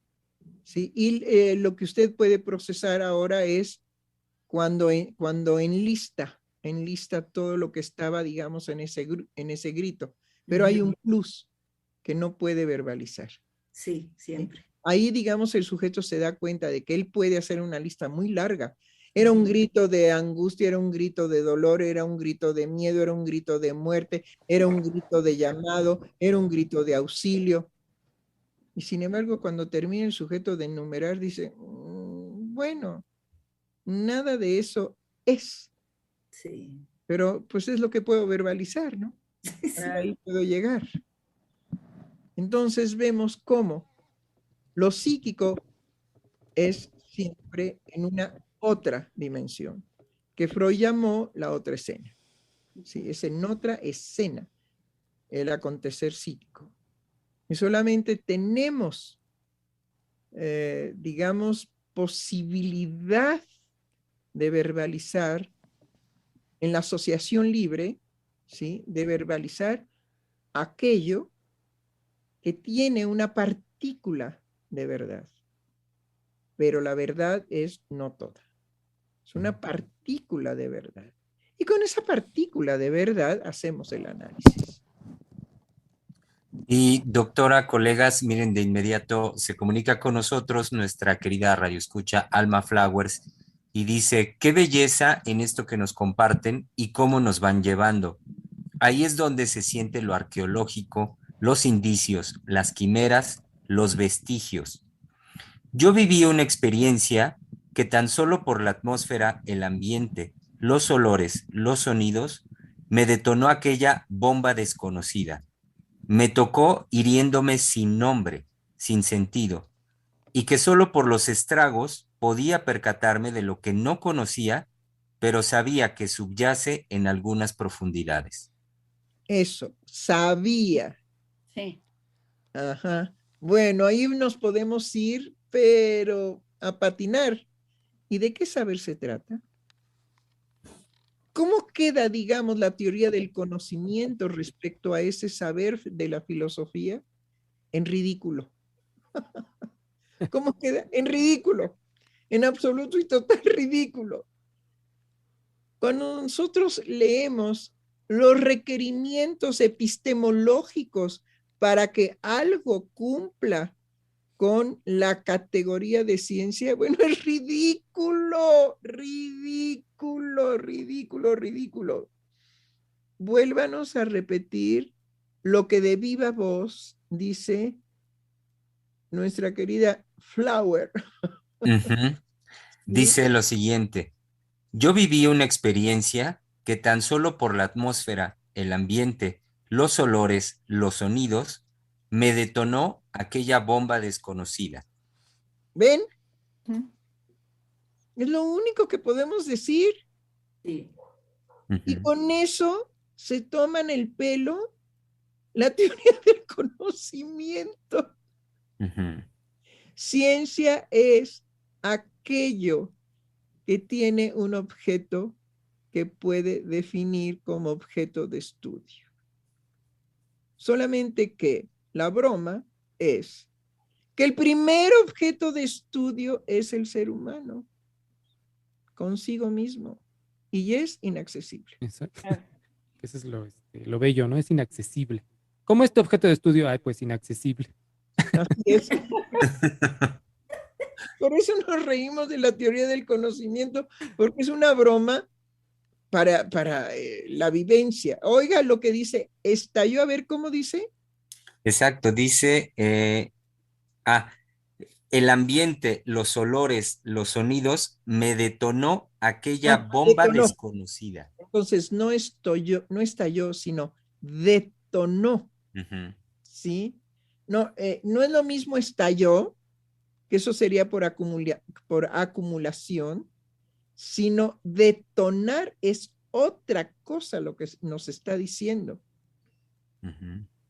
Sí, y lo que usted puede procesar ahora es cuando enlista todo lo que estaba, digamos, en ese grito. Pero hay un plus que no puede verbalizar. Sí, siempre. Ahí, digamos, el sujeto se da cuenta de que él puede hacer una lista muy larga. Era un grito de angustia, era un grito de dolor, era un grito de miedo, era un grito de muerte, era un grito de llamado, era un grito de auxilio. Y sin embargo, cuando termina el sujeto de enumerar, dice, bueno, nada de eso es. Sí. Pero pues es lo que puedo verbalizar, ¿no? Sí. Ahí puedo llegar. Entonces vemos cómo lo psíquico es siempre en una otra dimensión, que Freud llamó la otra escena. ¿Sí? Es en otra escena el acontecer psíquico. Y solamente tenemos, digamos, posibilidad de verbalizar en la asociación libre, ¿sí? De verbalizar aquello que tiene una partícula de verdad. Pero la verdad es no toda. Es una partícula de verdad. Y con esa partícula de verdad hacemos el análisis. Y doctora, colegas, miren, de inmediato se comunica con nosotros nuestra querida radioescucha Alma Flowers y dice, qué belleza en esto que nos comparten y cómo nos van llevando. Ahí es donde se siente lo arqueológico, los indicios, las quimeras, los vestigios. Yo viví una experiencia que tan solo por la atmósfera, el ambiente, los olores, los sonidos, me detonó aquella bomba desconocida. Me tocó hiriéndome sin nombre, sin sentido, y que solo por los estragos podía percatarme de lo que no conocía, pero sabía que subyace en algunas profundidades. Eso, sabía. Sí. Ajá. Bueno, ahí nos podemos ir, pero a patinar. ¿Y de qué saber se trata? ¿Cómo queda, digamos, la teoría del conocimiento respecto a ese saber de la filosofía? En ridículo. ¿Cómo queda? En ridículo. En absoluto y total ridículo. Cuando nosotros leemos los requerimientos epistemológicos para que algo cumpla con la categoría de ciencia, bueno, es ridículo, ridículo, ridículo, ridículo. Vuélvanos a repetir lo que de viva voz dice nuestra querida Flower. Dice lo siguiente, yo viví una experiencia que tan solo por la atmósfera, el ambiente, los olores, los sonidos, me detonó aquella bomba desconocida. ¿Ven? Es lo único que podemos decir. Sí. Y con eso se toman el pelo la teoría del conocimiento. Ciencia es aquello que tiene un objeto que puede definir como objeto de estudio. Solamente que la broma es que el primer objeto de estudio es el ser humano consigo mismo y es inaccesible. Exacto. Eso es lo bello, ¿no? Es inaccesible. ¿Cómo es tu objeto de estudio? Ay, pues inaccesible. Así es. Por eso nos reímos de la teoría del conocimiento, porque es una broma para la vivencia. Oiga lo que dice, estalló, a ver cómo dice. Exacto, dice, el ambiente, los olores, los sonidos, me detonó aquella bomba detonó. desconocida. Entonces, no estalló, sino detonó. ¿Sí? No, no es lo mismo estalló, que eso sería por acumulación, sino detonar es otra cosa lo que nos está diciendo.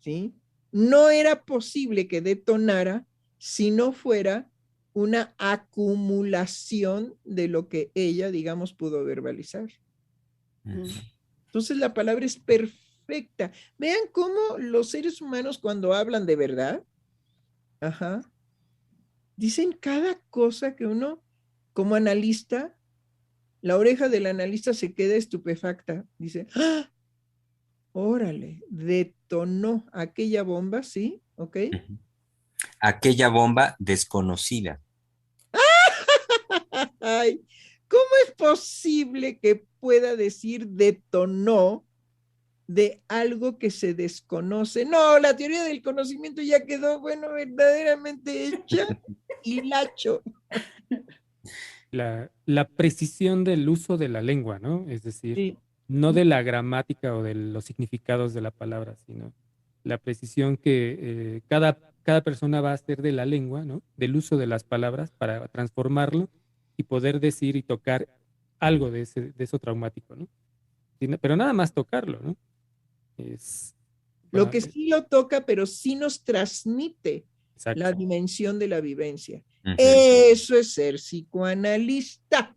¿Sí? No era posible que detonara si no fuera una acumulación de lo que ella, digamos, pudo verbalizar. Entonces la palabra es perfecta. Vean cómo los seres humanos cuando hablan de verdad, dicen cada cosa que uno, como analista, la oreja del analista se queda estupefacta. Dice, ¡ah! Órale, detonó aquella bomba, ¿sí? ¿Ok? Aquella bomba desconocida. Ay, ¿Cómo es posible que pueda decir detonó de algo que se desconoce? No, la teoría del conocimiento ya quedó, bueno, verdaderamente hecha y lacho. La precisión del uso de la lengua, ¿no? Es decir, Sí. no de la gramática o de los significados de la palabra, sino la precisión que cada persona va a hacer de la lengua, ¿no? Del uso de las palabras para transformarlo y poder decir y tocar algo de eso traumático, ¿no? Pero nada más tocarlo, ¿no? Es, Lo que sí lo toca, pero sí nos transmite exacto. la dimensión de la vivencia. Ujú. Eso es ser psicoanalista.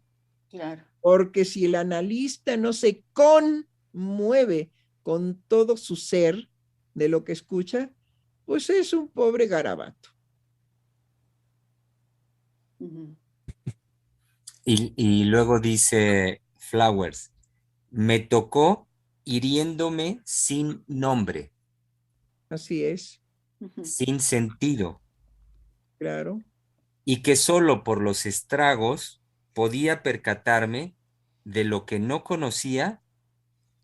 Claro. Porque si el analista no se conmueve con todo su ser de lo que escucha, pues es un pobre garabato. Ujú. Y luego dice Flowers, me tocó hiriéndome sin nombre, Así es, Ujú. sin sentido, claro. y que solo por los estragos podía percatarme de lo que no conocía,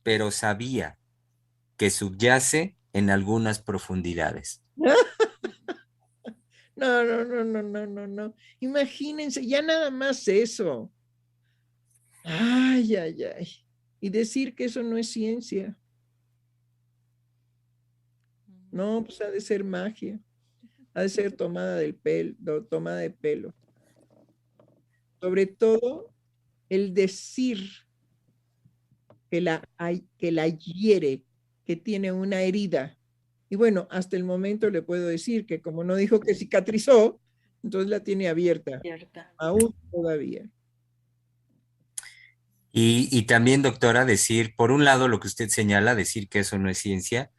pero sabía que subyace en algunas profundidades. No, no, no, no, no, no, no. Imagínense, ya nada más eso. Ay, ay, ay. Y decir que eso no es ciencia. No, pues ha de ser magia. Ha de ser tomada del pelo, tomada de pelo. Sobre todo el decir que la hiere, que tiene una herida. Y bueno, hasta el momento le puedo decir que como no dijo que cicatrizó, entonces la tiene abierta, Cierta. aún todavía. Y también, doctora, decir, por un lado, lo que usted señala, decir que eso no es ciencia,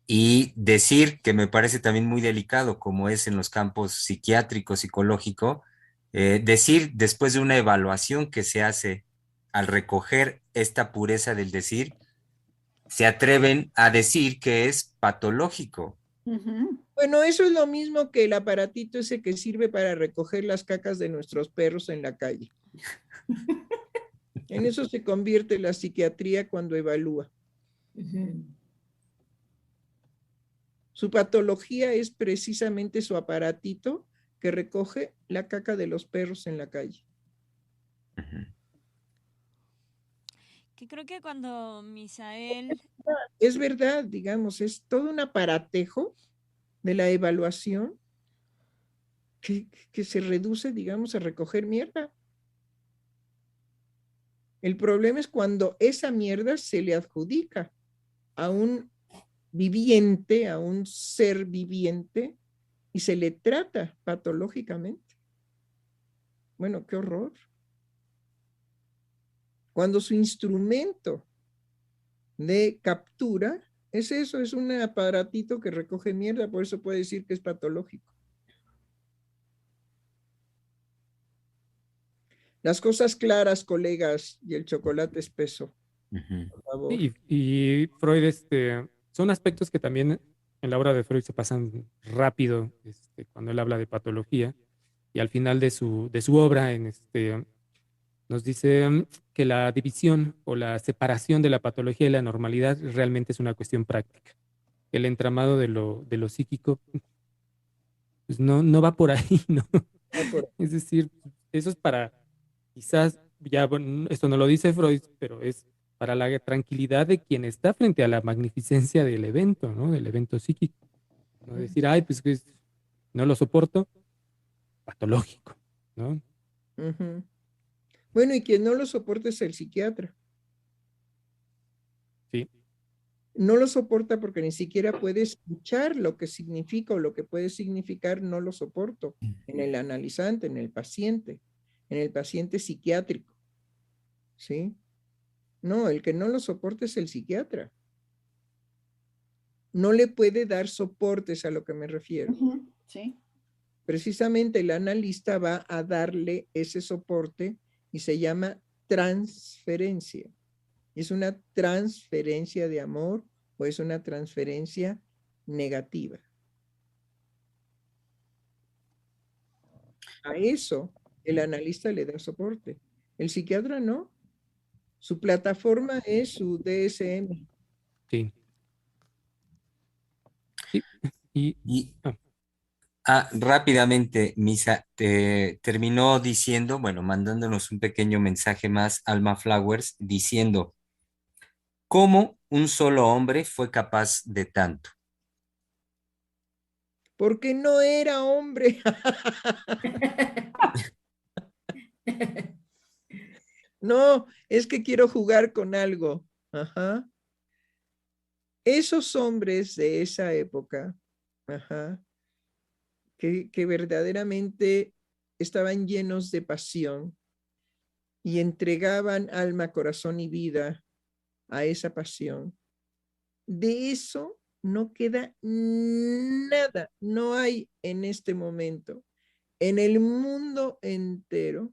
y decir que me parece también muy delicado, como es en los campos psiquiátrico, psicológico, decir después de una evaluación que se hace al recoger esta pureza del decir, se atreven a decir que es patológico. Ujú. Bueno, eso es lo mismo que el aparatito ese que sirve para recoger las cacas de nuestros perros en la calle. En eso se convierte la psiquiatría cuando evalúa. Su patología es precisamente su aparatito que recoge la caca de los perros en la calle. Ujú. Que creo que cuando Misael... Es verdad, digamos, es todo un aparatejo de la evaluación que se reduce, digamos, a recoger mierda. El problema es cuando esa mierda se le adjudica a un viviente, a un ser viviente, y se le trata patológicamente. Bueno, qué horror. Cuando su instrumento de captura es eso, es un aparatito que recoge mierda, por eso puede decir que es patológico. Las cosas claras, colegas, y el chocolate espeso, Ujú. por favor. Y Freud, son aspectos que también en la obra de Freud se pasan rápido, cuando él habla de patología, y al final de su obra, nos dice que la división o la separación de la patología y la normalidad realmente es una cuestión práctica. El entramado de lo psíquico, pues no va por ahí, ¿no? Es decir, eso es para, quizás, ya, bueno, esto no lo dice Freud, pero es para la tranquilidad de quien está frente a la magnificencia del evento, ¿no? Del evento psíquico. No decir, ay, pues que no lo soporto, patológico, ¿no? Ujú. Bueno, y quien no lo soporta es el psiquiatra. Sí. No lo soporta porque ni siquiera puede escuchar lo que significa o lo que puede significar, no lo soporto en el analizante, en el paciente psiquiátrico. ¿Sí? No, el que no lo soporta es el psiquiatra. No le puede dar soportes, a lo que me refiero. Ujú. Sí. Precisamente el analista va a darle ese soporte y se llama transferencia. ¿Es una transferencia de amor o es una transferencia negativa? A eso el analista le da soporte. El psiquiatra no. Su plataforma es su DSM. Sí. Sí. Y, Y ah, rápidamente, Misa, te terminó diciendo, bueno, mandándonos un pequeño mensaje más, Alma Flowers, diciendo, ¿cómo un solo hombre fue capaz de tanto? Porque no era hombre. No, es que quiero jugar con algo. Ajá. Esos hombres de esa época, ajá, que verdaderamente estaban llenos de pasión y entregaban alma, corazón y vida a esa pasión. De eso no queda nada, no hay en este momento, en el mundo entero,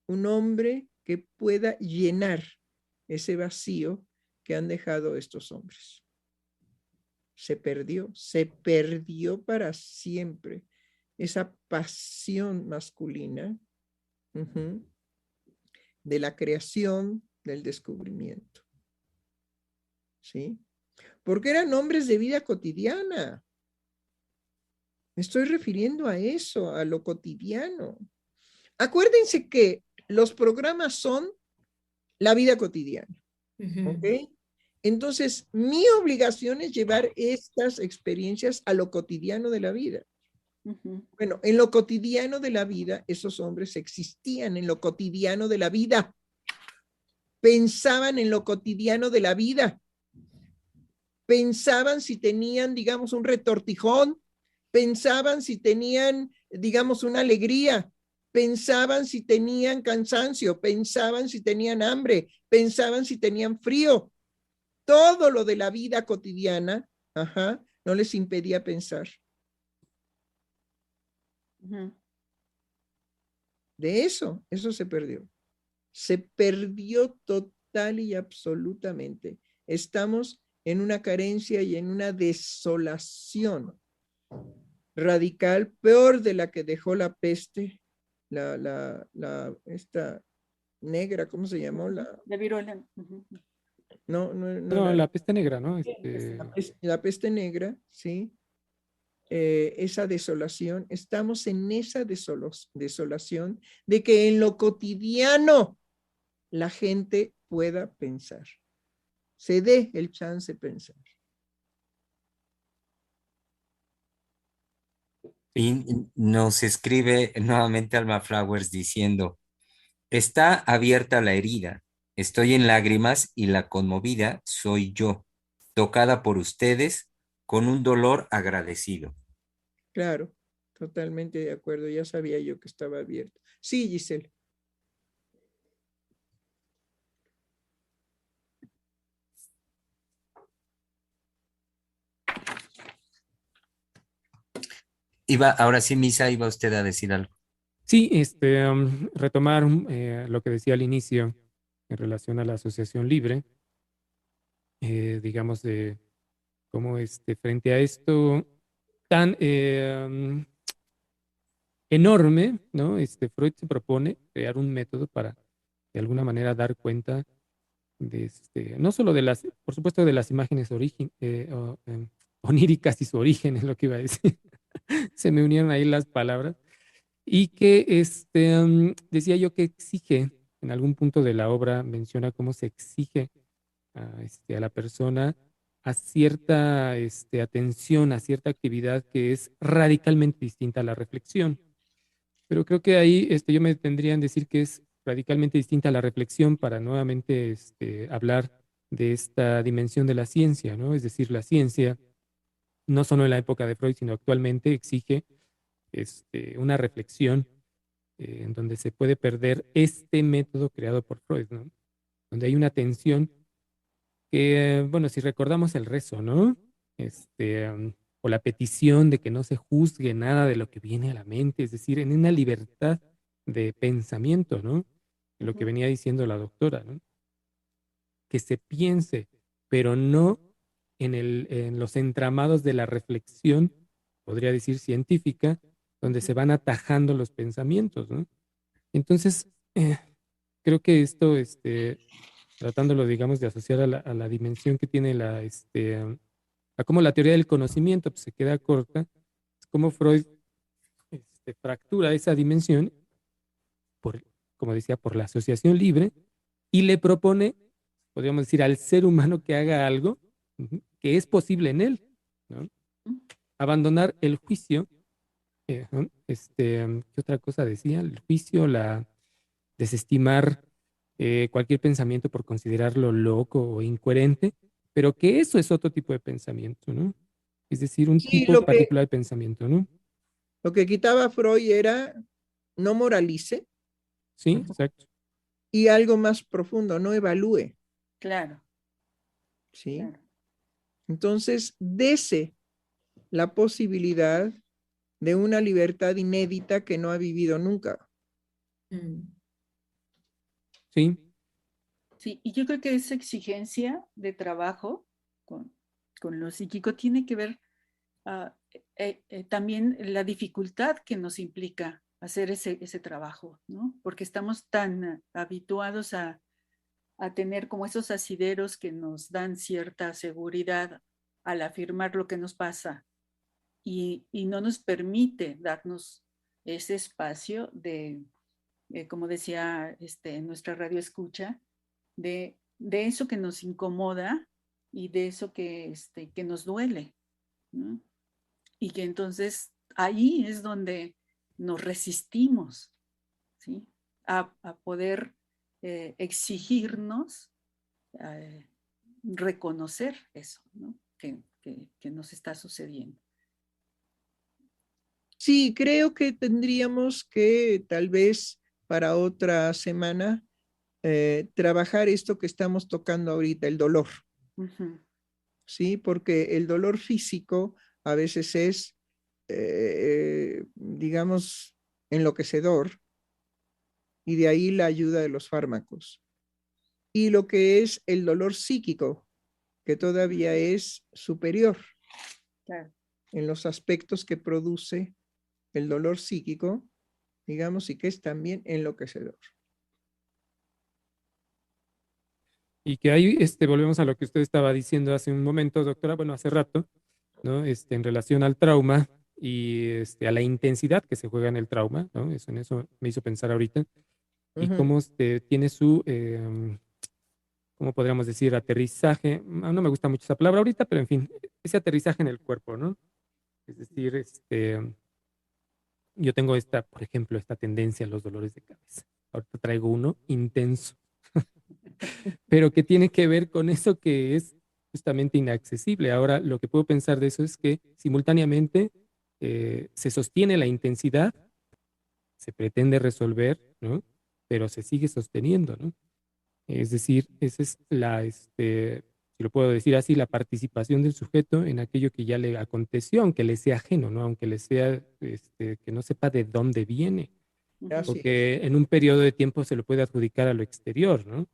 un hombre que pueda llenar ese vacío que han dejado estos hombres. Se perdió para siempre esa pasión masculina de la creación, del descubrimiento. ¿Sí? Porque eran hombres de vida cotidiana. Me estoy refiriendo a eso, a lo cotidiano. Acuérdense que los programas son la vida cotidiana. ¿Ok? Entonces, mi obligación es llevar estas experiencias a lo cotidiano de la vida. Bueno, en lo cotidiano de la vida, esos hombres existían en lo cotidiano de la vida. Pensaban en lo cotidiano de la vida. Pensaban si tenían, digamos, un retortijón. Pensaban si tenían, digamos, una alegría. Pensaban si tenían cansancio. Pensaban si tenían hambre. Pensaban si tenían frío. Todo lo de la vida cotidiana, no les impedía pensar. De eso se perdió. Se perdió total y absolutamente. Estamos en una carencia y en una desolación radical, peor de la que dejó la peste, esta negra, ¿cómo se llamó? La viruela. No, la peste negra, ¿no? La peste negra, sí. Esa desolación, estamos en esa desolación de que en lo cotidiano la gente pueda pensar, se dé el chance de pensar. Y nos escribe nuevamente Alma Flowers diciendo, está abierta la herida, estoy en lágrimas y la conmovida soy yo, tocada por ustedes con un dolor agradecido. Claro, totalmente de acuerdo, ya sabía yo que estaba abierto. Sí, Giselle. Ahora sí, Misa, iba usted a decir algo. Sí, retomar lo que decía al inicio en relación a la asociación libre, digamos, de cómo frente a esto tan enorme, ¿no? Freud se propone crear un método para, de alguna manera, dar cuenta de no solo de las, por supuesto, de las imágenes oníricas y su origen, es lo que iba a decir. Se me unieron ahí las palabras. Y que decía yo que exige, en algún punto de la obra menciona cómo se exige a la persona a cierta atención, a cierta actividad que es radicalmente distinta a la reflexión. Pero creo que ahí yo me detendría en decir que es radicalmente distinta a la reflexión para nuevamente hablar de esta dimensión de la ciencia, ¿no? Es decir, la ciencia, no solo en la época de Freud, sino actualmente exige una reflexión en donde se puede perder este método creado por Freud, ¿no? Donde hay una tensión que, bueno, si recordamos el rezo, ¿no? O la petición de que no se juzgue nada de lo que viene a la mente, es decir, en una libertad de pensamiento, ¿no? Lo que venía diciendo la doctora, ¿no? Que se piense, pero no en los entramados de la reflexión, podría decir científica, donde se van atajando los pensamientos, ¿no? Entonces, creo que esto, tratándolo, digamos, de asociar a la dimensión que tiene a cómo la teoría del conocimiento pues, se queda corta, es como Freud fractura esa dimensión, por, como decía, por la asociación libre, y le propone, podríamos decir, al ser humano que haga algo que es posible en él, ¿no? Abandonar el juicio, ¿qué otra cosa decía? El juicio, desestimar cualquier pensamiento por considerarlo loco o incoherente, pero que eso es otro tipo de pensamiento, ¿no? Es decir, un Sí, tipo particular de pensamiento, ¿no? lo que quitaba Freud era no moralice. Sí, exacto. Y algo más profundo, no evalúe. Claro. ¿Sí? Claro. Entonces, dese la posibilidad de una libertad inédita que no ha vivido nunca. Sí. Sí, y yo creo que esa exigencia de trabajo con lo psíquico tiene que ver también la dificultad que nos implica hacer ese trabajo, ¿no? Porque estamos tan habituados a tener como esos asideros que nos dan cierta seguridad al afirmar lo que nos pasa y no nos permite darnos ese espacio de, como decía en nuestra radio escucha, de eso que nos incomoda y de eso que nos duele, ¿no? Y que entonces ahí es donde nos resistimos, ¿sí? A poder exigirnos reconocer eso, ¿no? Que nos está sucediendo. Sí, creo que tendríamos que tal vez para otra semana trabajar esto que estamos tocando ahorita, el dolor. Sí, porque el dolor físico a veces es, digamos, enloquecedor, y de ahí la ayuda de los fármacos. Y lo que es el dolor psíquico, que todavía es superior. Claro. En los aspectos que produce el dolor psíquico, digamos, y que es también enloquecedor. Y que ahí volvemos a lo que usted estaba diciendo hace un momento, doctora, bueno, hace rato, ¿no? En relación al trauma y a la intensidad que se juega en el trauma, ¿no? En eso me hizo pensar ahorita. Y cómo tiene su, ¿cómo podríamos decir? Aterrizaje. No me gusta mucho esa palabra ahorita, pero en fin, ese aterrizaje en el cuerpo, ¿no? Es decir, yo tengo por ejemplo, esta tendencia a los dolores de cabeza. Ahorita traigo uno intenso, pero que tiene que ver con eso que es justamente inaccesible. Ahora, lo que puedo pensar de eso es que simultáneamente se sostiene la intensidad, se pretende resolver, ¿no? Pero se sigue sosteniendo, ¿no? Es decir, esa es si lo puedo decir así, la participación del sujeto en aquello que ya le aconteció, aunque le sea ajeno, ¿no? Aunque le sea, que no sepa de dónde viene. Porque en un periodo de tiempo se lo puede adjudicar a lo exterior, ¿no?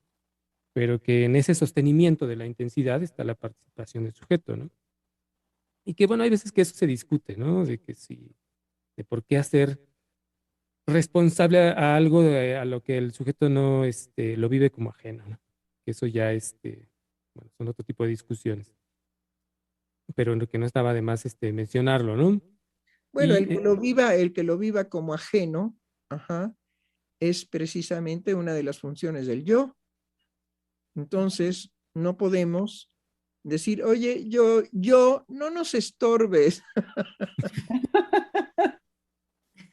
Pero que en ese sostenimiento de la intensidad está la participación del sujeto, ¿no? Y que, bueno, hay veces que eso se discute, ¿no? De por qué hacer responsable a algo a lo que el sujeto no lo vive como ajeno, ¿no? Que eso ya bueno, son otro tipo de discusiones. Pero lo que no estaba de más mencionarlo, ¿no? Bueno, Y, el que lo viva como ajeno, es precisamente una de las funciones del yo. Entonces, no podemos decir, oye, yo, no nos estorbes.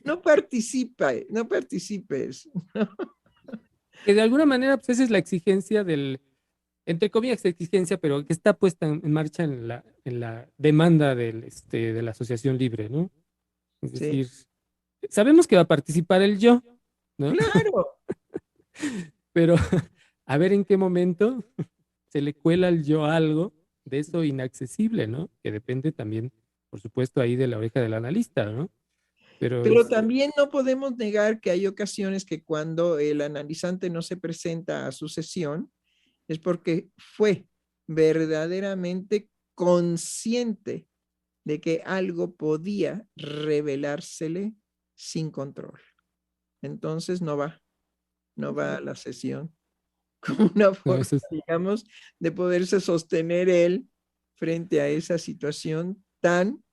No participes. que de alguna manera, pues esa es la exigencia entre comillas, exigencia, pero que está puesta en marcha en la demanda de la asociación libre, ¿no? Es decir, sabemos que va a participar el yo, ¿no? Claro. Pero a ver en qué momento se le cuela al yo algo de eso inaccesible, ¿no? Que depende también, por supuesto, ahí de la oreja del analista, ¿no? Pero También no podemos negar que hay ocasiones que cuando el analizante no se presenta a su sesión es porque fue verdaderamente consciente de que algo podía revelársele sin control. Entonces no va. no va a la sesión, como una forma, digamos, de poderse sostener él frente a esa situación tan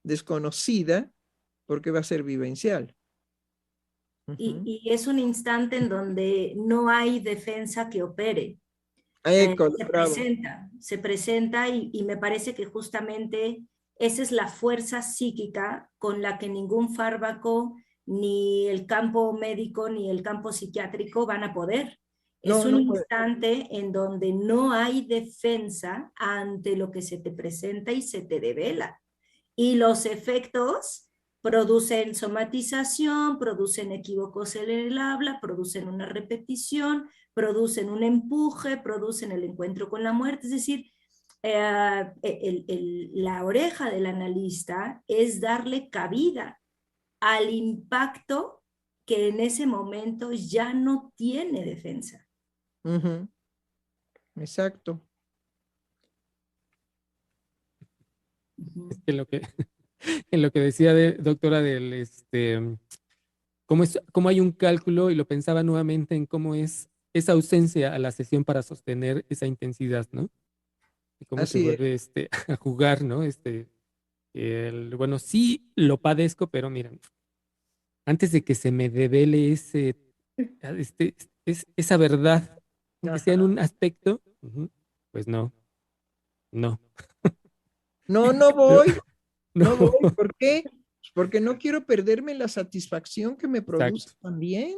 desconocida, porque va a ser vivencial. Y es un instante en donde no hay defensa que opere. Se presenta y me parece que justamente esa es la fuerza psíquica con la que ningún fármaco, ni el campo médico, ni el campo psiquiátrico van a poder. Es un instante en donde no hay defensa ante lo que se te presenta y se te devela. Y los efectos producen somatización, producen equívocos en el habla, producen una repetición, producen un empuje, producen el encuentro con la muerte. Es decir, la oreja del analista es darle cabida al impacto que en ese momento ya no tiene defensa. Exacto. Es que en lo que decía doctora del cómo hay un cálculo, y lo pensaba nuevamente en cómo es esa ausencia a la sesión para sostener esa intensidad, ¿no? Y cómo se vuelve a jugar, ¿no? Bueno, sí lo padezco, pero miren, antes de que se me devele esa verdad, aunque sea en un aspecto, pues no. No voy. Pero, no voy. ¿Por qué? Porque no quiero perderme la satisfacción que me produce también.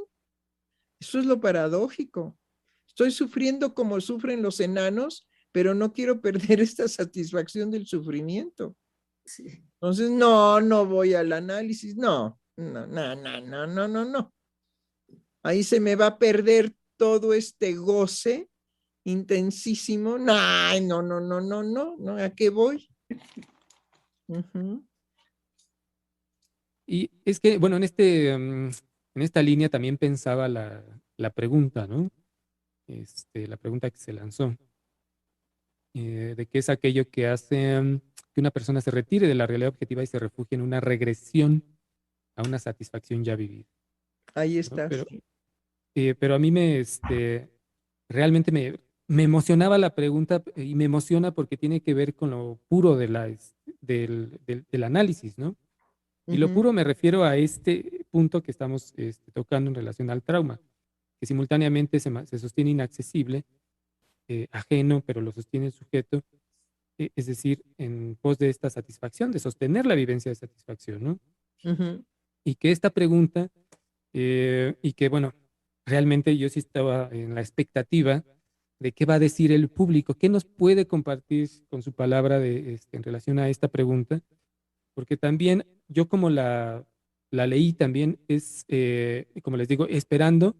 Eso es lo paradójico. Estoy sufriendo como sufren los enanos, pero no quiero perder esta satisfacción del sufrimiento. Sí. Entonces, no voy al análisis. No. Ahí se me va a perder todo este goce intensísimo. No, ¿a qué voy? Y es que, bueno, en esta línea también pensaba la pregunta, ¿no? La pregunta que se lanzó, de qué es aquello que hace que una persona se retire de la realidad objetiva y se refugie en una regresión a una satisfacción ya vivida. Ahí está. ¿No? Pero a mí realmente me emocionaba la pregunta, y me emociona porque tiene que ver con lo puro del análisis, ¿no? Y lo puro me refiero a este punto que estamos tocando en relación al trauma, que simultáneamente se sostiene inaccesible, ajeno, pero lo sostiene el sujeto, es decir, en pos de esta satisfacción, de sostener la vivencia de satisfacción, ¿no? Y que esta pregunta, y que bueno, realmente yo sí estaba en la expectativa de qué va a decir el público, qué nos puede compartir con su palabra en relación a esta pregunta, porque también yo como la leí también es, como les digo, esperando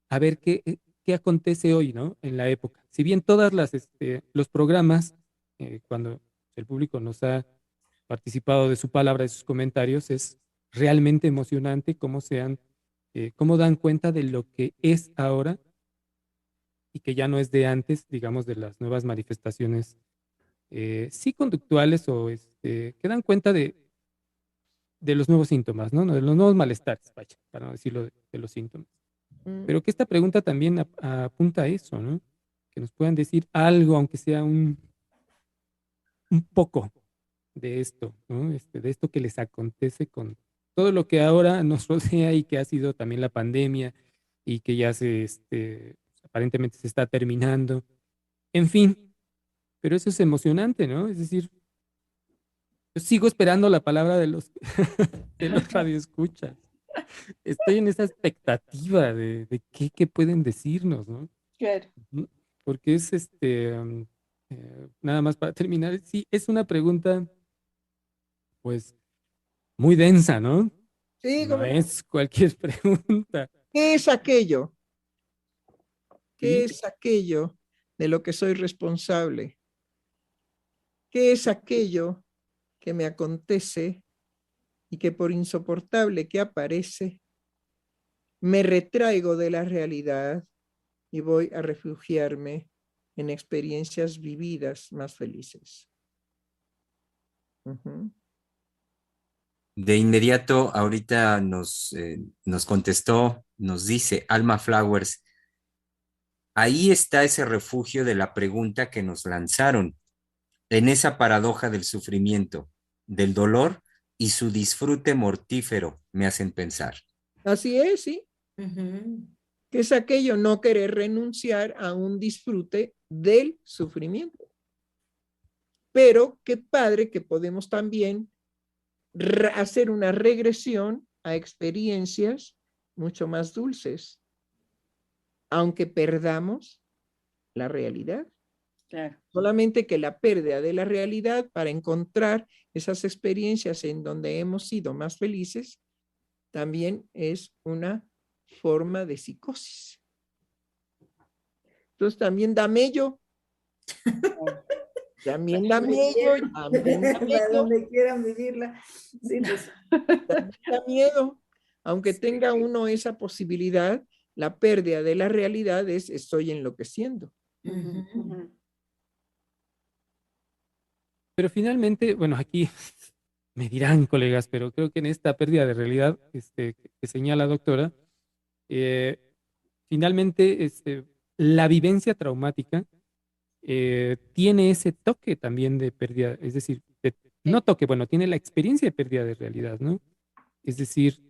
a ver qué acontece hoy, ¿no? En la época. Si bien todas los programas, cuando el público nos ha participado de su palabra, de sus comentarios, es realmente emocionante cómo dan cuenta de lo que es ahora y que ya no es de antes, digamos, de las nuevas manifestaciones, sí conductuales o que dan cuenta de los nuevos síntomas, ¿no? De los nuevos malestares, vaya, para no decirlo de los síntomas. Pero que esta pregunta también apunta a eso, ¿no? Que nos puedan decir algo, aunque sea un poco de esto, ¿no? De esto que les acontece con todo lo que ahora nos rodea y que ha sido también la pandemia y que ya aparentemente se está terminando. En fin, pero eso es emocionante, ¿no? Es decir, yo sigo esperando la palabra de los radioescuchas. Estoy en esa expectativa de qué pueden decirnos, ¿no? Claro. Porque es nada más para terminar, sí, es una pregunta, pues, muy densa, ¿no? Sí, no es cualquier pregunta. ¿Qué es aquello? ¿Qué es aquello de lo que soy responsable? ¿Qué es aquello que me acontece y que por insoportable que aparece, me retraigo de la realidad y voy a refugiarme en experiencias vividas más felices? De inmediato, ahorita nos contestó, nos dice Alma Flowers, ahí está ese refugio de la pregunta que nos lanzaron, en esa paradoja del sufrimiento, del dolor y su disfrute mortífero, me hacen pensar. Así es, sí. Que es aquello, no querer renunciar a un disfrute del sufrimiento. Pero qué padre que podemos también hacer una regresión a experiencias mucho más dulces, aunque perdamos la realidad. Claro. Solamente que la pérdida de la realidad para encontrar esas experiencias en donde hemos sido más felices también es una forma de psicosis. Entonces también da mello. También da miedo. Para donde quieran vivirla. Sí, pues. Da miedo. Aunque tenga uno esa posibilidad, la pérdida de la realidad es estoy enloqueciendo. Pero finalmente, bueno, aquí me dirán, colegas, pero creo que en esta pérdida de realidad que señala la doctora, finalmente la vivencia traumática tiene ese toque también de pérdida, es decir, no toque, bueno, tiene la experiencia de pérdida de realidad, ¿no? Es decir,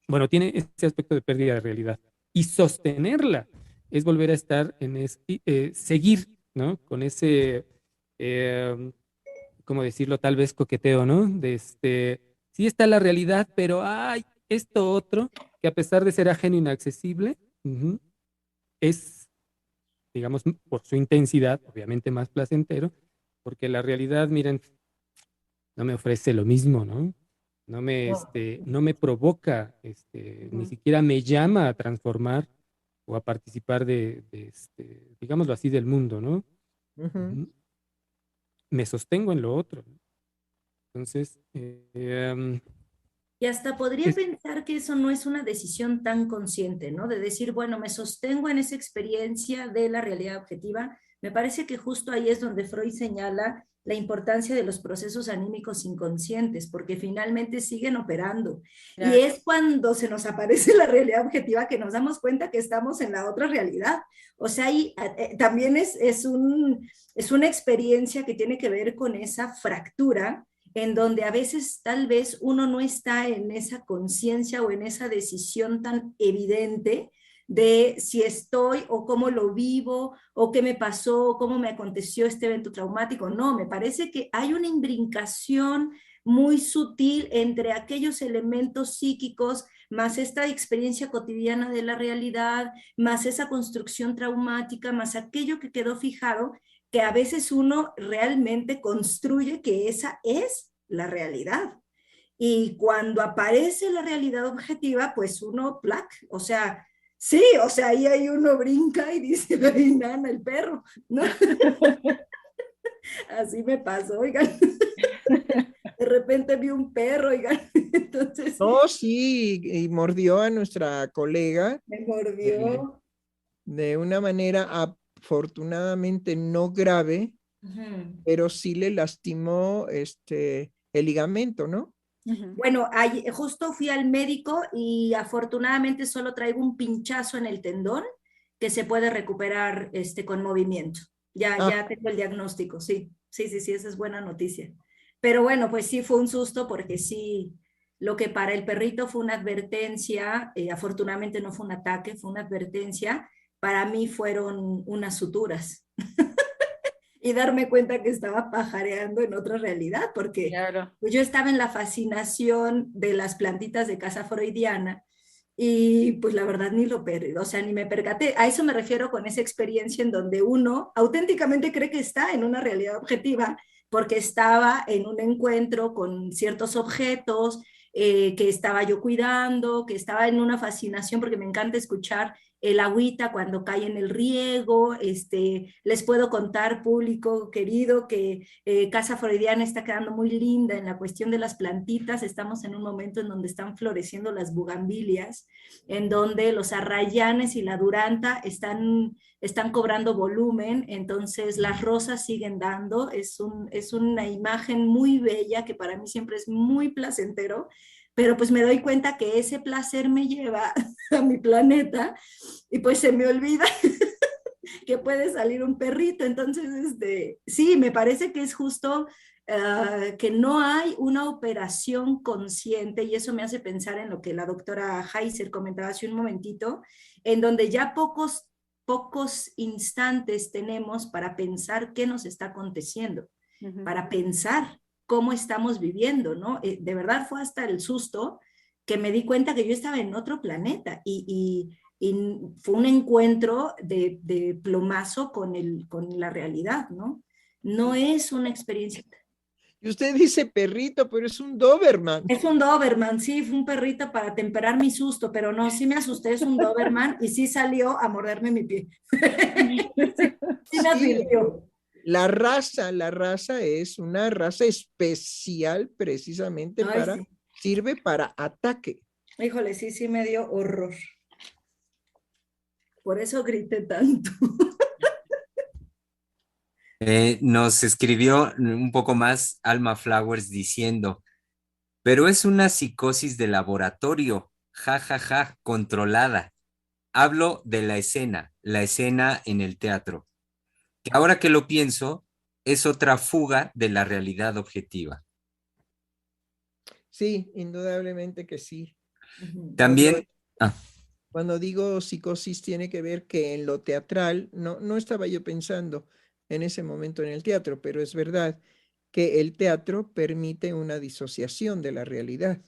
bueno, tiene ese aspecto de pérdida de realidad. Y sostenerla es volver a estar en seguir, ¿no? Con ese, ¿cómo decirlo? Tal vez coqueteo, ¿no? Sí está la realidad, pero hay esto otro, que a pesar de ser ajeno e inaccesible, es, digamos, por su intensidad, obviamente más placentero, porque la realidad, miren, no me ofrece lo mismo, ¿no? No me provoca, ni siquiera me llama a transformar o a participar digámoslo así, del mundo, ¿no? Me sostengo en lo otro. Entonces, y hasta podría pensar que eso no es una decisión tan consciente, ¿no? De decir, bueno, me sostengo en esa experiencia de la realidad objetiva. Me parece que justo ahí es donde Freud señala la importancia de los procesos anímicos inconscientes, porque finalmente siguen operando. Claro. Y es cuando se nos aparece la realidad objetiva que nos damos cuenta que estamos en la otra realidad. O sea, ahí también es una experiencia que tiene que ver con esa fractura en donde a veces tal vez uno no está en esa conciencia o en esa decisión tan evidente de si estoy o cómo lo vivo o qué me pasó, cómo me aconteció este evento traumático. No, me parece que hay una imbricación muy sutil entre aquellos elementos psíquicos más esta experiencia cotidiana de la realidad, más esa construcción traumática, más aquello que quedó fijado, que a veces uno realmente construye que esa es la realidad. Y cuando aparece la realidad objetiva, pues uno, plac, o sea, sí, o sea, ahí uno brinca y dice, ay, nana, el perro, ¿no? Así me pasó, oigan. De repente vi un perro, oigan. Entonces. No, sí, y mordió a nuestra colega. Me mordió. De una manera afortunadamente no grave, pero sí le lastimó el ligamento, ¿no? Bueno, justo fui al médico y afortunadamente solo traigo un pinchazo en el tendón que se puede recuperar con movimiento. Ya tengo el diagnóstico, sí, esa es buena noticia. Pero bueno, pues sí fue un susto porque sí, lo que para el perrito fue una advertencia, afortunadamente no fue un ataque, fue una advertencia, para mí fueron unas suturas. Y darme cuenta que estaba pajareando en otra realidad, porque claro, pues yo estaba en la fascinación de las plantitas de casa freudiana y pues la verdad ni me percaté. A eso me refiero con esa experiencia en donde uno auténticamente cree que está en una realidad objetiva porque estaba en un encuentro con ciertos objetos que estaba yo cuidando, que estaba en una fascinación porque me encanta escuchar el agüita cuando cae en el riego. Les puedo contar, público querido, que Casa Freudiana está quedando muy linda en la cuestión de las plantitas. Estamos en un momento en donde están floreciendo las bugambilias, en donde los arrayanes y la duranta están cobrando volumen, entonces las rosas siguen dando. Es una imagen muy bella que para mí siempre es muy placentero, pero pues me doy cuenta que ese placer me lleva a mi planeta y pues se me olvida que puede salir un perrito. Entonces, sí, me parece que es justo que no hay una operación consciente, y eso me hace pensar en lo que la doctora Heiser comentaba hace un momentito, en donde ya pocos instantes tenemos para pensar qué nos está aconteciendo, para pensar cómo estamos viviendo, ¿no? De verdad fue hasta el susto que me di cuenta que yo estaba en otro planeta y fue un encuentro de plomazo con la realidad, ¿no? No es una experiencia. Y usted dice perrito, pero es un Doberman. Es un Doberman, sí, fue un perrito para temperar mi susto, pero no, sí me asusté, es un Doberman y sí salió a morderme mi pie. Sí me advirtió. La raza es una raza especial precisamente Sí. Sirve para ataque. Híjole, sí me dio horror. Por eso grité tanto. Nos escribió un poco más Alma Flowers diciendo, pero es una psicosis de laboratorio, ja, controlada. Hablo de la escena en el teatro, que ahora que lo pienso, es otra fuga de la realidad objetiva. Sí, indudablemente que sí. También... Cuando digo psicosis tiene que ver que en lo teatral, no estaba yo pensando en ese momento en el teatro, pero es verdad que el teatro permite una disociación de la realidad,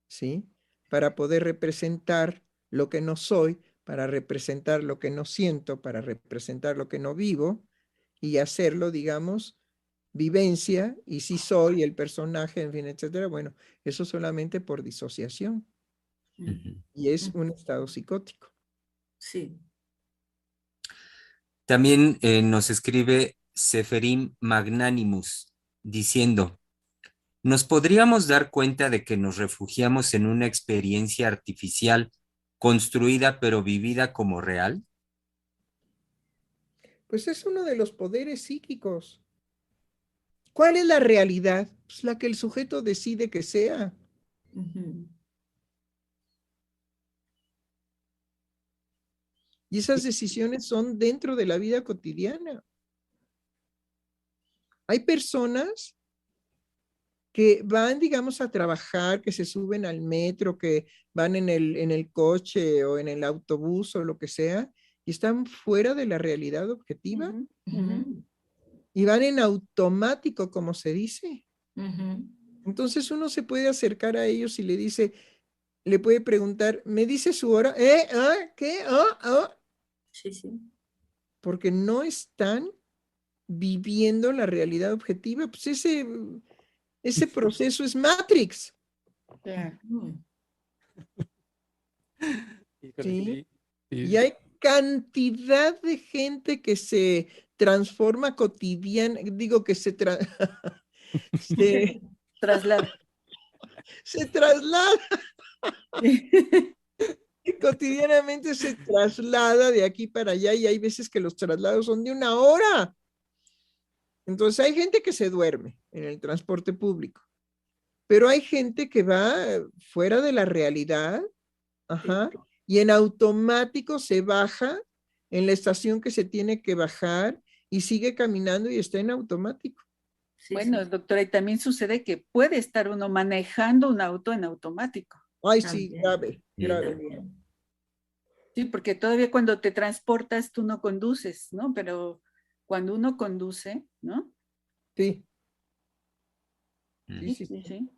¿sí? Para poder representar lo que no soy, para representar lo que no siento, para representar lo que no vivo y hacerlo, digamos, vivencia, y si soy el personaje, en fin, etcétera. Bueno, eso solamente por disociación. Y es un estado psicótico. Sí. También nos escribe Seferim Magnanimus diciendo, ¿nos podríamos dar cuenta de que nos refugiamos en una experiencia artificial construida pero vivida como real? Pues es uno de los poderes psíquicos. ¿Cuál es la realidad? Pues la que el sujeto decide que sea. Y esas decisiones son dentro de la vida cotidiana. Hay personas que van, digamos, a trabajar, que se suben al metro, que van en el coche o en el autobús o lo que sea, y están fuera de la realidad objetiva. Y van en automático, como se dice. Entonces uno se puede acercar a ellos y le puede preguntar, ¿me dice su hora? ¿Qué? Sí. Porque no están viviendo la realidad objetiva. Pues ese proceso es Matrix. ¿Sí? Y hay cantidad de gente que se transforma cotidiana, digo que se traslada. Se traslada. Cotidianamente se traslada de aquí para allá y hay veces que los traslados son de 1 hora. Entonces hay gente que se duerme en el transporte público, pero hay gente que va fuera de la realidad, y en automático se baja en la estación que se tiene que bajar y sigue caminando y está en automático. Bueno, doctora, y también sucede que puede estar uno manejando un auto en automático. Ay, sí, grave. Sí, porque todavía cuando te transportas tú no conduces, ¿no? Pero cuando uno conduce, ¿no? Sí. Sí.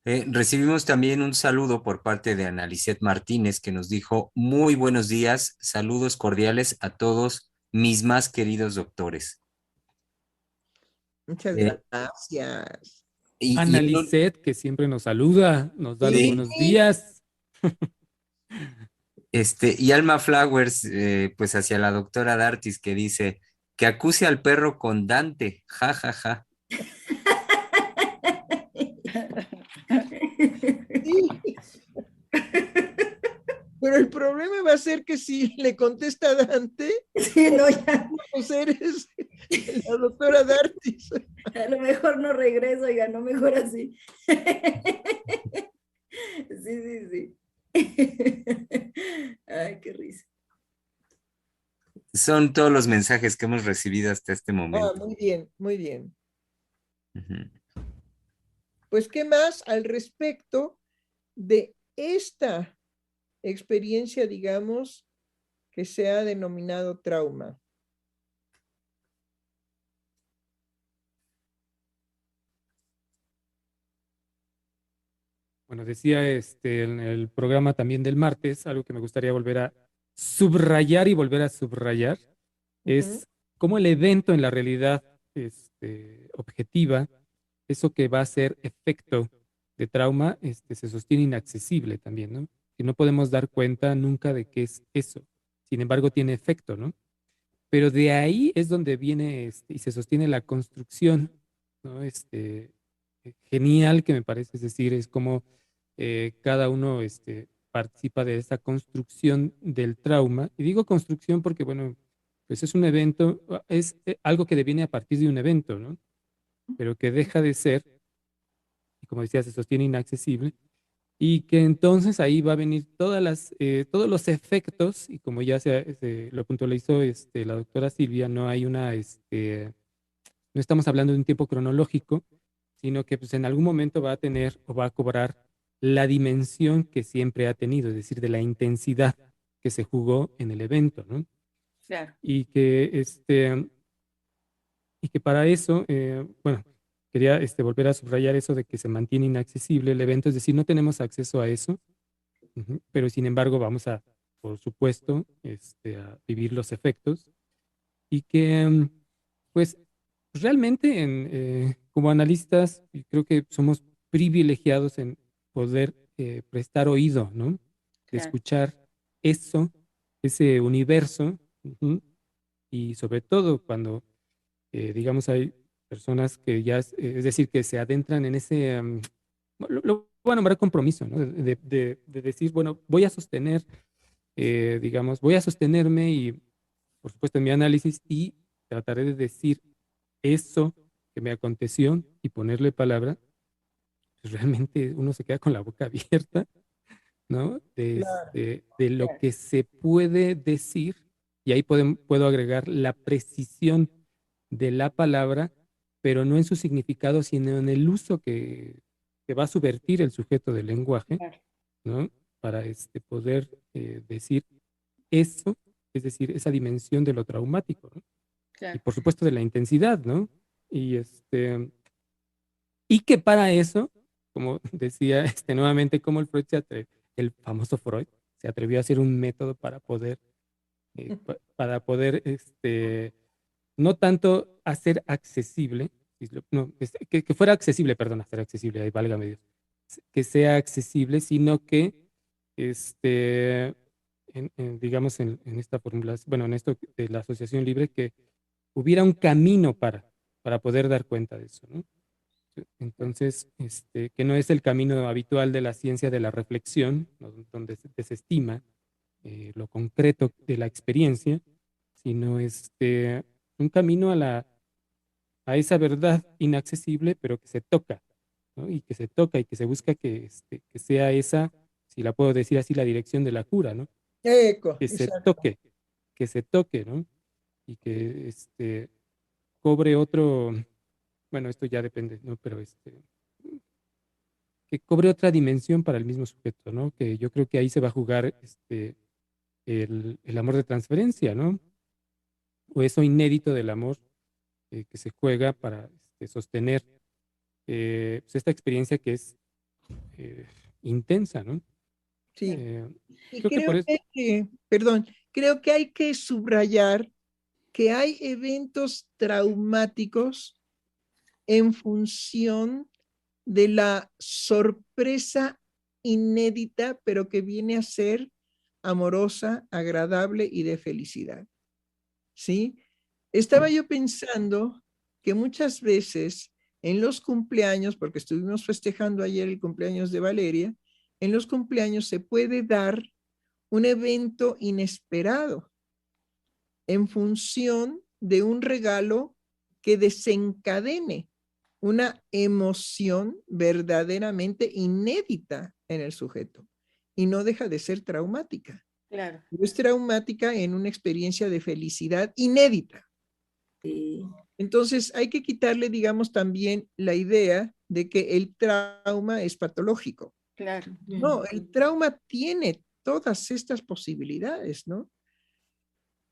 Recibimos también un saludo por parte de Analicet Martínez, que nos dijo, muy buenos días, saludos cordiales a todos mis más queridos doctores. Muchas gracias. Analicet, que siempre nos saluda, nos da los buenos días. Y Alma Flowers, pues hacia la doctora Dartis, que dice que acuse al perro con Dante, ja, ja, ja. Sí. Pero el problema va a ser que si le contesta Dante, Sí, no, ya. pues eres la doctora Dartis. A lo mejor no regreso, oiga, no, mejor así. Sí, sí, sí. Ay, qué risa. Son todos los mensajes que hemos recibido hasta este Ah, momento. muy bien, muy bien. Ujú. Pues, ¿qué más al respecto de esta experiencia, digamos, que se ha denominado trauma? Bueno, decía en el programa también del martes, algo que me gustaría volver a subrayar y volver a subrayar, es cómo el evento en la realidad objetiva, eso que va a ser efecto de trauma, se sostiene inaccesible también, ¿no? Y no podemos dar cuenta nunca de qué es eso. Sin embargo, tiene efecto, ¿no? Pero de ahí es donde viene y se sostiene la construcción, ¿no? Genial que me parece, es decir, es como cada uno participa de esa construcción del trauma. Y digo construcción porque, bueno, pues es un evento, es algo que deviene a partir de un evento, ¿no? Pero que deja de ser, y como decía, se sostiene inaccesible, y que entonces ahí va a venir todos los efectos, y como ya lo puntualizó la doctora Silvia, no hay no estamos hablando de un tiempo cronológico, sino que pues, en algún momento va a tener o va a cobrar la dimensión que siempre ha tenido, es decir, de la intensidad que se jugó en el evento, ¿no? Claro. Y que para eso, bueno, quería volver a subrayar eso de que se mantiene inaccesible el evento, es decir, no tenemos acceso a eso, pero sin embargo vamos a, por supuesto, a vivir los efectos y que, pues, realmente como analistas, y creo que somos privilegiados en poder prestar oído, ¿no? De Claro. escuchar eso, ese universo, y sobre todo cuando, digamos, hay personas que ya, es decir, que se adentran en ese, lo voy a nombrar compromiso, ¿no? De decir, bueno, voy a sostener, digamos, voy a sostenerme y, por supuesto, en mi análisis y trataré de decir eso que me aconteció y ponerle palabra, pues realmente uno se queda con la boca abierta, ¿no? Claro. De lo que se puede decir, y ahí puedo agregar la precisión de la palabra, pero no en su significado, sino en el uso que va a subvertir el sujeto del lenguaje, Claro. ¿no? Para poder decir eso, es decir, esa dimensión de lo traumático, ¿no? Y Claro. por supuesto de la intensidad, ¿no? Y y que para eso, como decía nuevamente, como el Freud el famoso Freud, se atrevió a hacer un método para poder, para poder, no tanto hacer accesible, no, que fuera accesible, perdón, hacer accesible, ahí válgame Dios, que sea accesible, sino que, digamos, en esta fórmula, bueno, en esto de la asociación libre, que hubiera un camino para poder dar cuenta de eso, ¿no? Entonces, que no es el camino habitual de la ciencia de la reflexión, ¿no? Donde se desestima lo concreto de la experiencia, sino un camino a esa verdad inaccesible, pero que se toca, ¿no? Y que se toca y que se busca que sea esa, si la puedo decir así, la dirección de la cura, ¿no? Eco, Que se exacto. toque, que se toque, ¿no? Y que cobre otro, bueno, esto ya depende, ¿no? Pero que cobre otra dimensión para el mismo sujeto, ¿no? Que yo creo que ahí se va a jugar el amor de transferencia, ¿no? O eso inédito del amor que se juega para sostener pues esta experiencia que es eh, intensa, ¿no? Sí. Eh, Y creo que por creo eso, perdón, creo que hay que subrayar que hay eventos traumáticos en función de la sorpresa inédita, pero que viene a ser amorosa, agradable y de felicidad. ¿Sí? Estaba yo pensando que muchas veces en los cumpleaños, porque estuvimos festejando ayer el cumpleaños de Valeria, en los cumpleaños se puede dar un evento inesperado en función de un regalo que desencadene una emoción verdaderamente inédita en el sujeto y no deja de ser traumática. Claro. Es traumática en una experiencia de felicidad inédita. Sí. Entonces hay que quitarle, digamos, también la idea de que el trauma es patológico. Claro. No, el trauma tiene todas estas posibilidades, ¿no?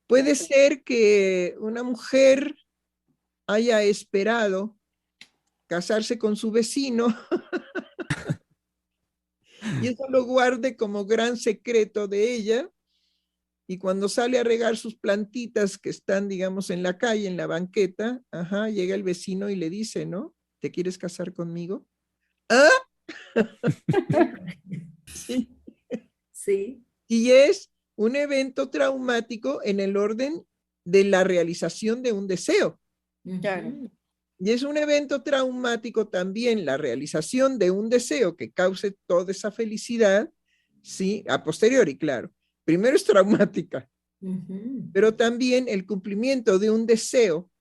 Puede ser que una mujer haya esperado casarse con su vecino y eso lo guarde como gran secreto de ella, y cuando sale a regar sus plantitas que están, digamos, en la calle, en la banqueta, llega el vecino y le dice, ¿no? ¿Te quieres casar conmigo? ¿Ah? Sí. Sí. Y es un evento traumático en el orden de la realización de un deseo. Claro. Y es un evento traumático también la realización de un deseo que cause toda esa felicidad, ¿sí? A posteriori, claro. Primero es traumática, pero también el cumplimiento de un deseo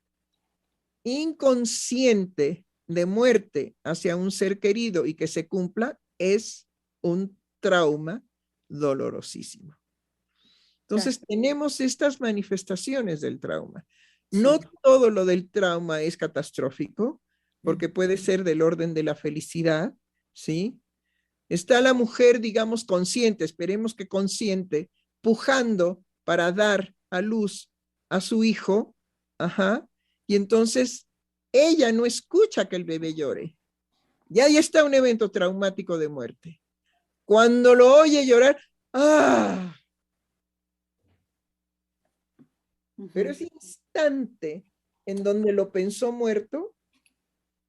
inconsciente de muerte hacia un ser querido y que se cumpla es un trauma dolorosísimo. Entonces, tenemos estas manifestaciones del trauma. No todo lo del trauma es catastrófico, porque puede ser del orden de la felicidad, ¿sí? Está la mujer, digamos, consciente, esperemos que consciente, pujando para dar a luz a su hijo, y entonces ella no escucha que el bebé llore. Y ahí está un evento traumático de muerte. Cuando lo oye llorar, ¡ah! Pero ese instante en donde lo pensó muerto,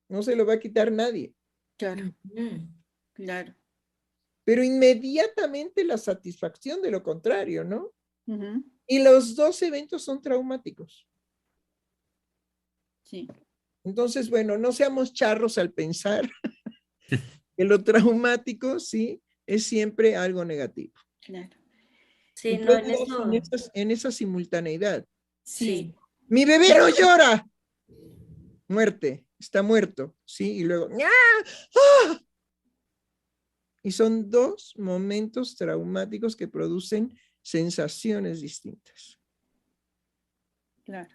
no se lo va a quitar nadie. Claro. Claro. Pero inmediatamente la satisfacción de lo contrario, ¿no? Uh-huh. Y los dos eventos son traumáticos. Sí. Entonces, bueno, no seamos charros al pensar que lo traumático, sí, es siempre algo negativo. Claro. Sí, no, en esa simultaneidad. Sí. Mi bebé no llora. Muerte, está muerto, ¿sí? Y luego, ¡ah! Y son dos momentos traumáticos que producen sensaciones distintas. Claro.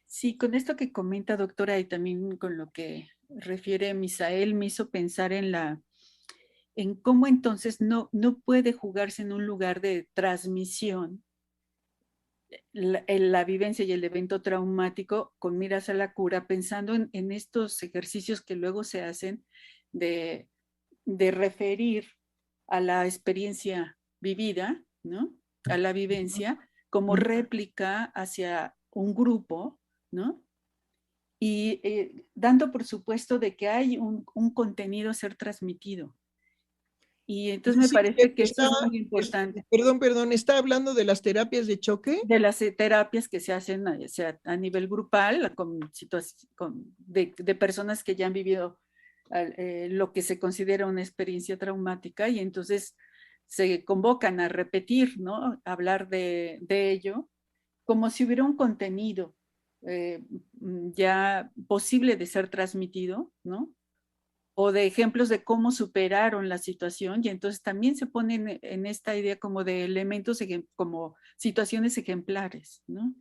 Sí, con esto que comenta, doctora, y también con lo que refiere Misael, me hizo pensar en cómo entonces no puede jugarse en un lugar de transmisión la vivencia y el evento traumático con miras a la cura, pensando en estos ejercicios que luego se hacen de referir a la experiencia vivida, ¿no? A la vivencia como réplica hacia un grupo, ¿no? Y dando por supuesto de que hay un contenido a ser transmitido. Y entonces me parece que eso es muy importante. Perdón, ¿está hablando de las terapias de choque? De las terapias que se hacen a nivel grupal, de personas que ya han vivido lo que se considera una experiencia traumática, y entonces se convocan a repetir, ¿no? Hablar de ello, como si hubiera un contenido ya posible de ser transmitido, ¿no? O de ejemplos de cómo superaron la situación, y entonces también se ponen en esta idea como de elementos, como situaciones ejemplares, ¿no?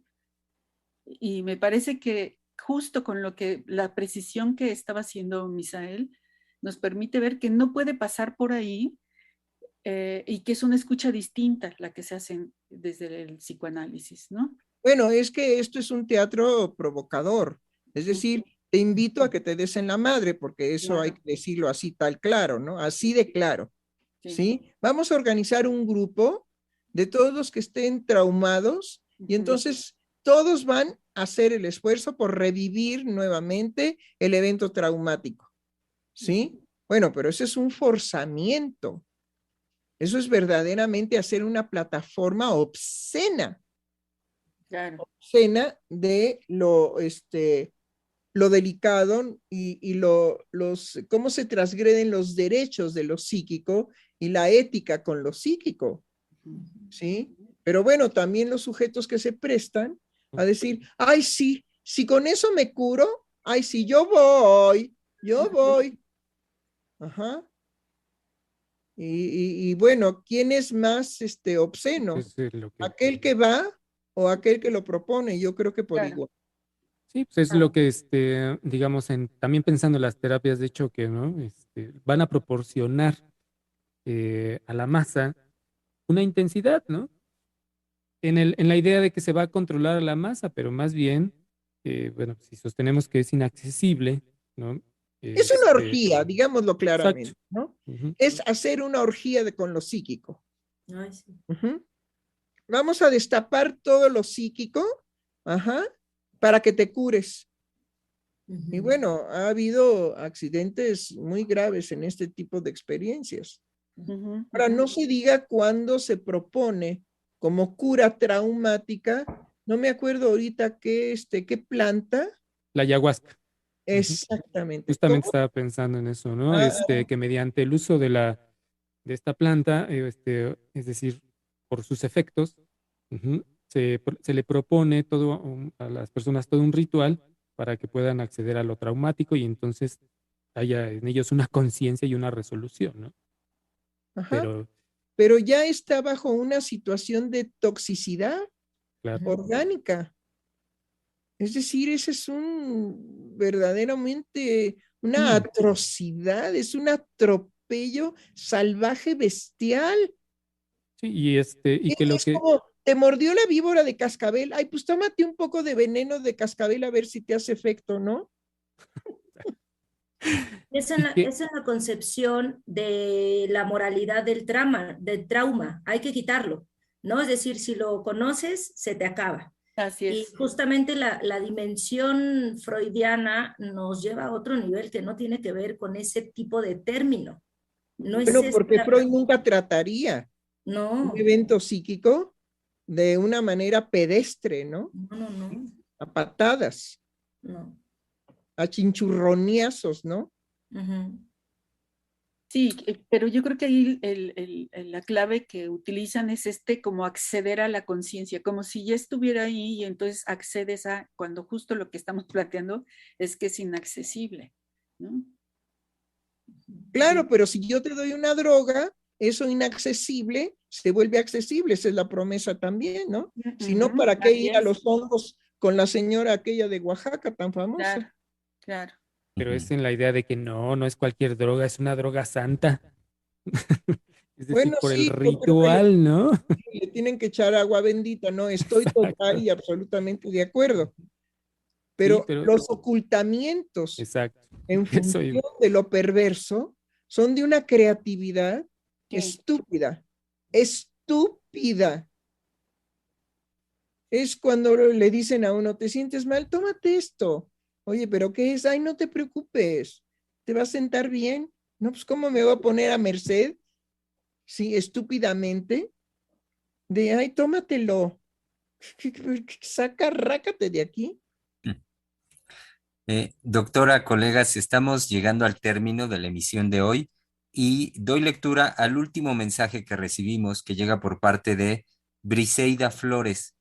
Y me parece que justo con la precisión que estaba haciendo Misael, nos permite ver que no puede pasar por ahí y que es una escucha distinta la que se hace desde el psicoanálisis, ¿no? Bueno, es que esto es un teatro provocador, es decir, te invito a que te des en la madre, porque eso hay que decirlo así tal claro, ¿no? Así de claro, ¿sí? Vamos a organizar un grupo de todos los que estén traumados y entonces todos van a hacer el esfuerzo por revivir nuevamente el evento traumático, ¿sí? Bueno, pero ese es un forzamiento. Eso es verdaderamente hacer una plataforma obscena. Claro. Obscena de lo delicado y cómo se transgreden los derechos de lo psíquico y la ética con lo psíquico, ¿sí? Pero bueno, también los sujetos que se prestan a decir, ay, sí, si con eso me curo, ay, sí, yo voy. Ajá. Y bueno, ¿quién es más obsceno? Es lo que, ¿Aquel que va o aquel que lo propone? Yo creo que por Claro. igual. sí, pues es lo que, digamos, también pensando en las terapias de choque, ¿no? Van a proporcionar a la masa una intensidad, ¿no? En la idea de que se va a controlar a la masa, pero más bien, bueno, si sostenemos que es inaccesible, ¿no? Es una orgía, digámoslo exacto. claramente, ¿no? Ujú. Es hacer una orgía con lo psíquico. Ay, sí. Ujú. Vamos a destapar todo lo psíquico, ajá, para que te cures. Y bueno, ha habido accidentes muy graves en este tipo de experiencias. Ahora, no se diga cuando se propone como cura traumática, no me acuerdo ahorita qué planta. La ayahuasca. Ujú. Exactamente. Justamente ¿Cómo? estaba pensando en eso, ¿no? Ah, Que mediante el uso de esta planta, es decir, por sus efectos, ujú, se le propone a las personas todo un ritual para que puedan acceder a lo traumático y entonces haya en ellos una conciencia y una resolución, ¿no? ajá. Pero, Pero ya está bajo una situación de toxicidad claro, orgánica. Es decir, ese es verdaderamente una atrocidad, es un atropello salvaje, bestial. sí, y que lo Es que, como, te mordió la víbora de cascabel, ay, pues tómate un poco de veneno de cascabel a ver si te hace efecto, ¿no? Es y que, es en la concepción de la moralidad del trauma. Hay que quitarlo, ¿no? Es decir, si lo conoces, se te acaba. Así Y es. justamente la dimensión freudiana nos lleva a otro nivel que no tiene que ver con ese tipo de término. No es Bueno, porque esta, Freud nunca trataría un no, evento psíquico de una manera pedestre, ¿no? no, A patadas, no. a chinchurroniazos, ¿no? Ujú. Sí, pero yo creo que ahí la clave que utilizan es como acceder a la conciencia, como si ya estuviera ahí y entonces accedes cuando justo lo que estamos planteando es que es inaccesible, ¿no? Claro, pero si yo te doy una droga, eso inaccesible se vuelve accesible, esa es la promesa también, ¿no? Si no, Ujú, ¿para qué así ir a es. los hongos con la señora aquella de Oaxaca tan famosa? Claro, claro. pero es en la idea de que no es cualquier droga, es una droga santa. Es decir, Bueno, por el sí, yo creo que ritual, ¿no? le tienen que echar agua bendita, ¿no? Estoy total Exacto. y absolutamente de acuerdo. Sí, Pero pero, los ocultamientos exacto. en Eso, función de lo perverso son de una creatividad Sí, estúpida, estúpida. Es cuando le dicen a uno, te sientes mal, tómate esto. Oye, ¿pero qué es? Ay, no te preocupes, ¿te va a sentar bien? No, pues ¿cómo me voy a poner a merced? Sí, estúpidamente, de, ay, tómatelo. Saca, rácate de aquí. Doctora, colegas, estamos llegando al término de la emisión de hoy y doy lectura al último mensaje que recibimos que llega por parte de Briseida Flores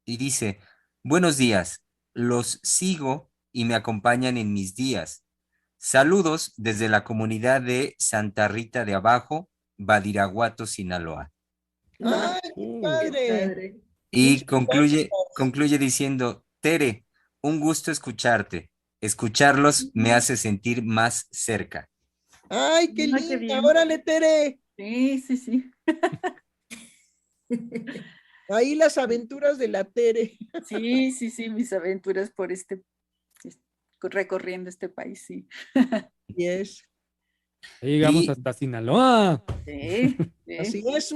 y dice, buenos días, los sigo y me acompañan en mis días. Saludos desde la comunidad de Santa Rita de Abajo, Badiraguato, Sinaloa. Ay, qué Qué padre. padre. Y Muchas gracias. concluye diciendo, Tere, un gusto escucharte. Escucharlos me hace sentir más cerca. Ay, qué ay, qué linda. bien. Órale, Tere. Sí, sí, sí. Ahí las aventuras de la Tere. Sí, sí, sí, mis aventuras por recorriendo este país, sí. Yes. ya llegamos Y, hasta Sinaloa. Sí, Así sí, es.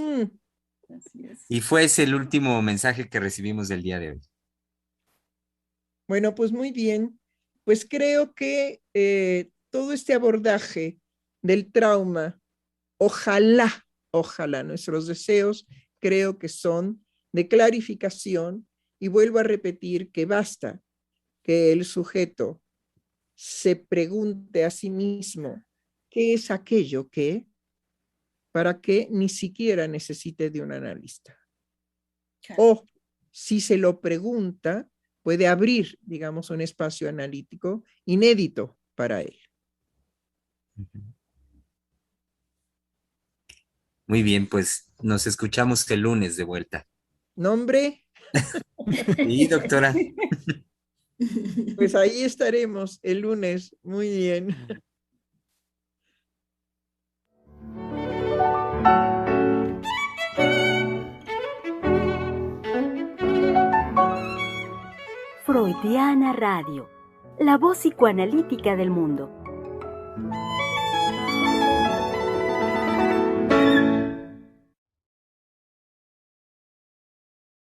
así es. y fue ese el último mensaje que recibimos del día de hoy. Bueno, pues muy bien. Pues creo que todo este abordaje del trauma, ojalá ojalá, nuestros deseos creo que son de clarificación, y vuelvo a repetir que basta que el sujeto se pregunte a sí mismo qué es aquello que, para que ni siquiera necesite de un analista. O si se lo pregunta, puede abrir, digamos, un espacio analítico inédito para él. Muy bien, pues nos escuchamos el lunes de vuelta. ¿Nombre? Sí, doctora. Pues ahí estaremos el lunes. Muy bien. Freudiana Radio, la voz psicoanalítica del mundo.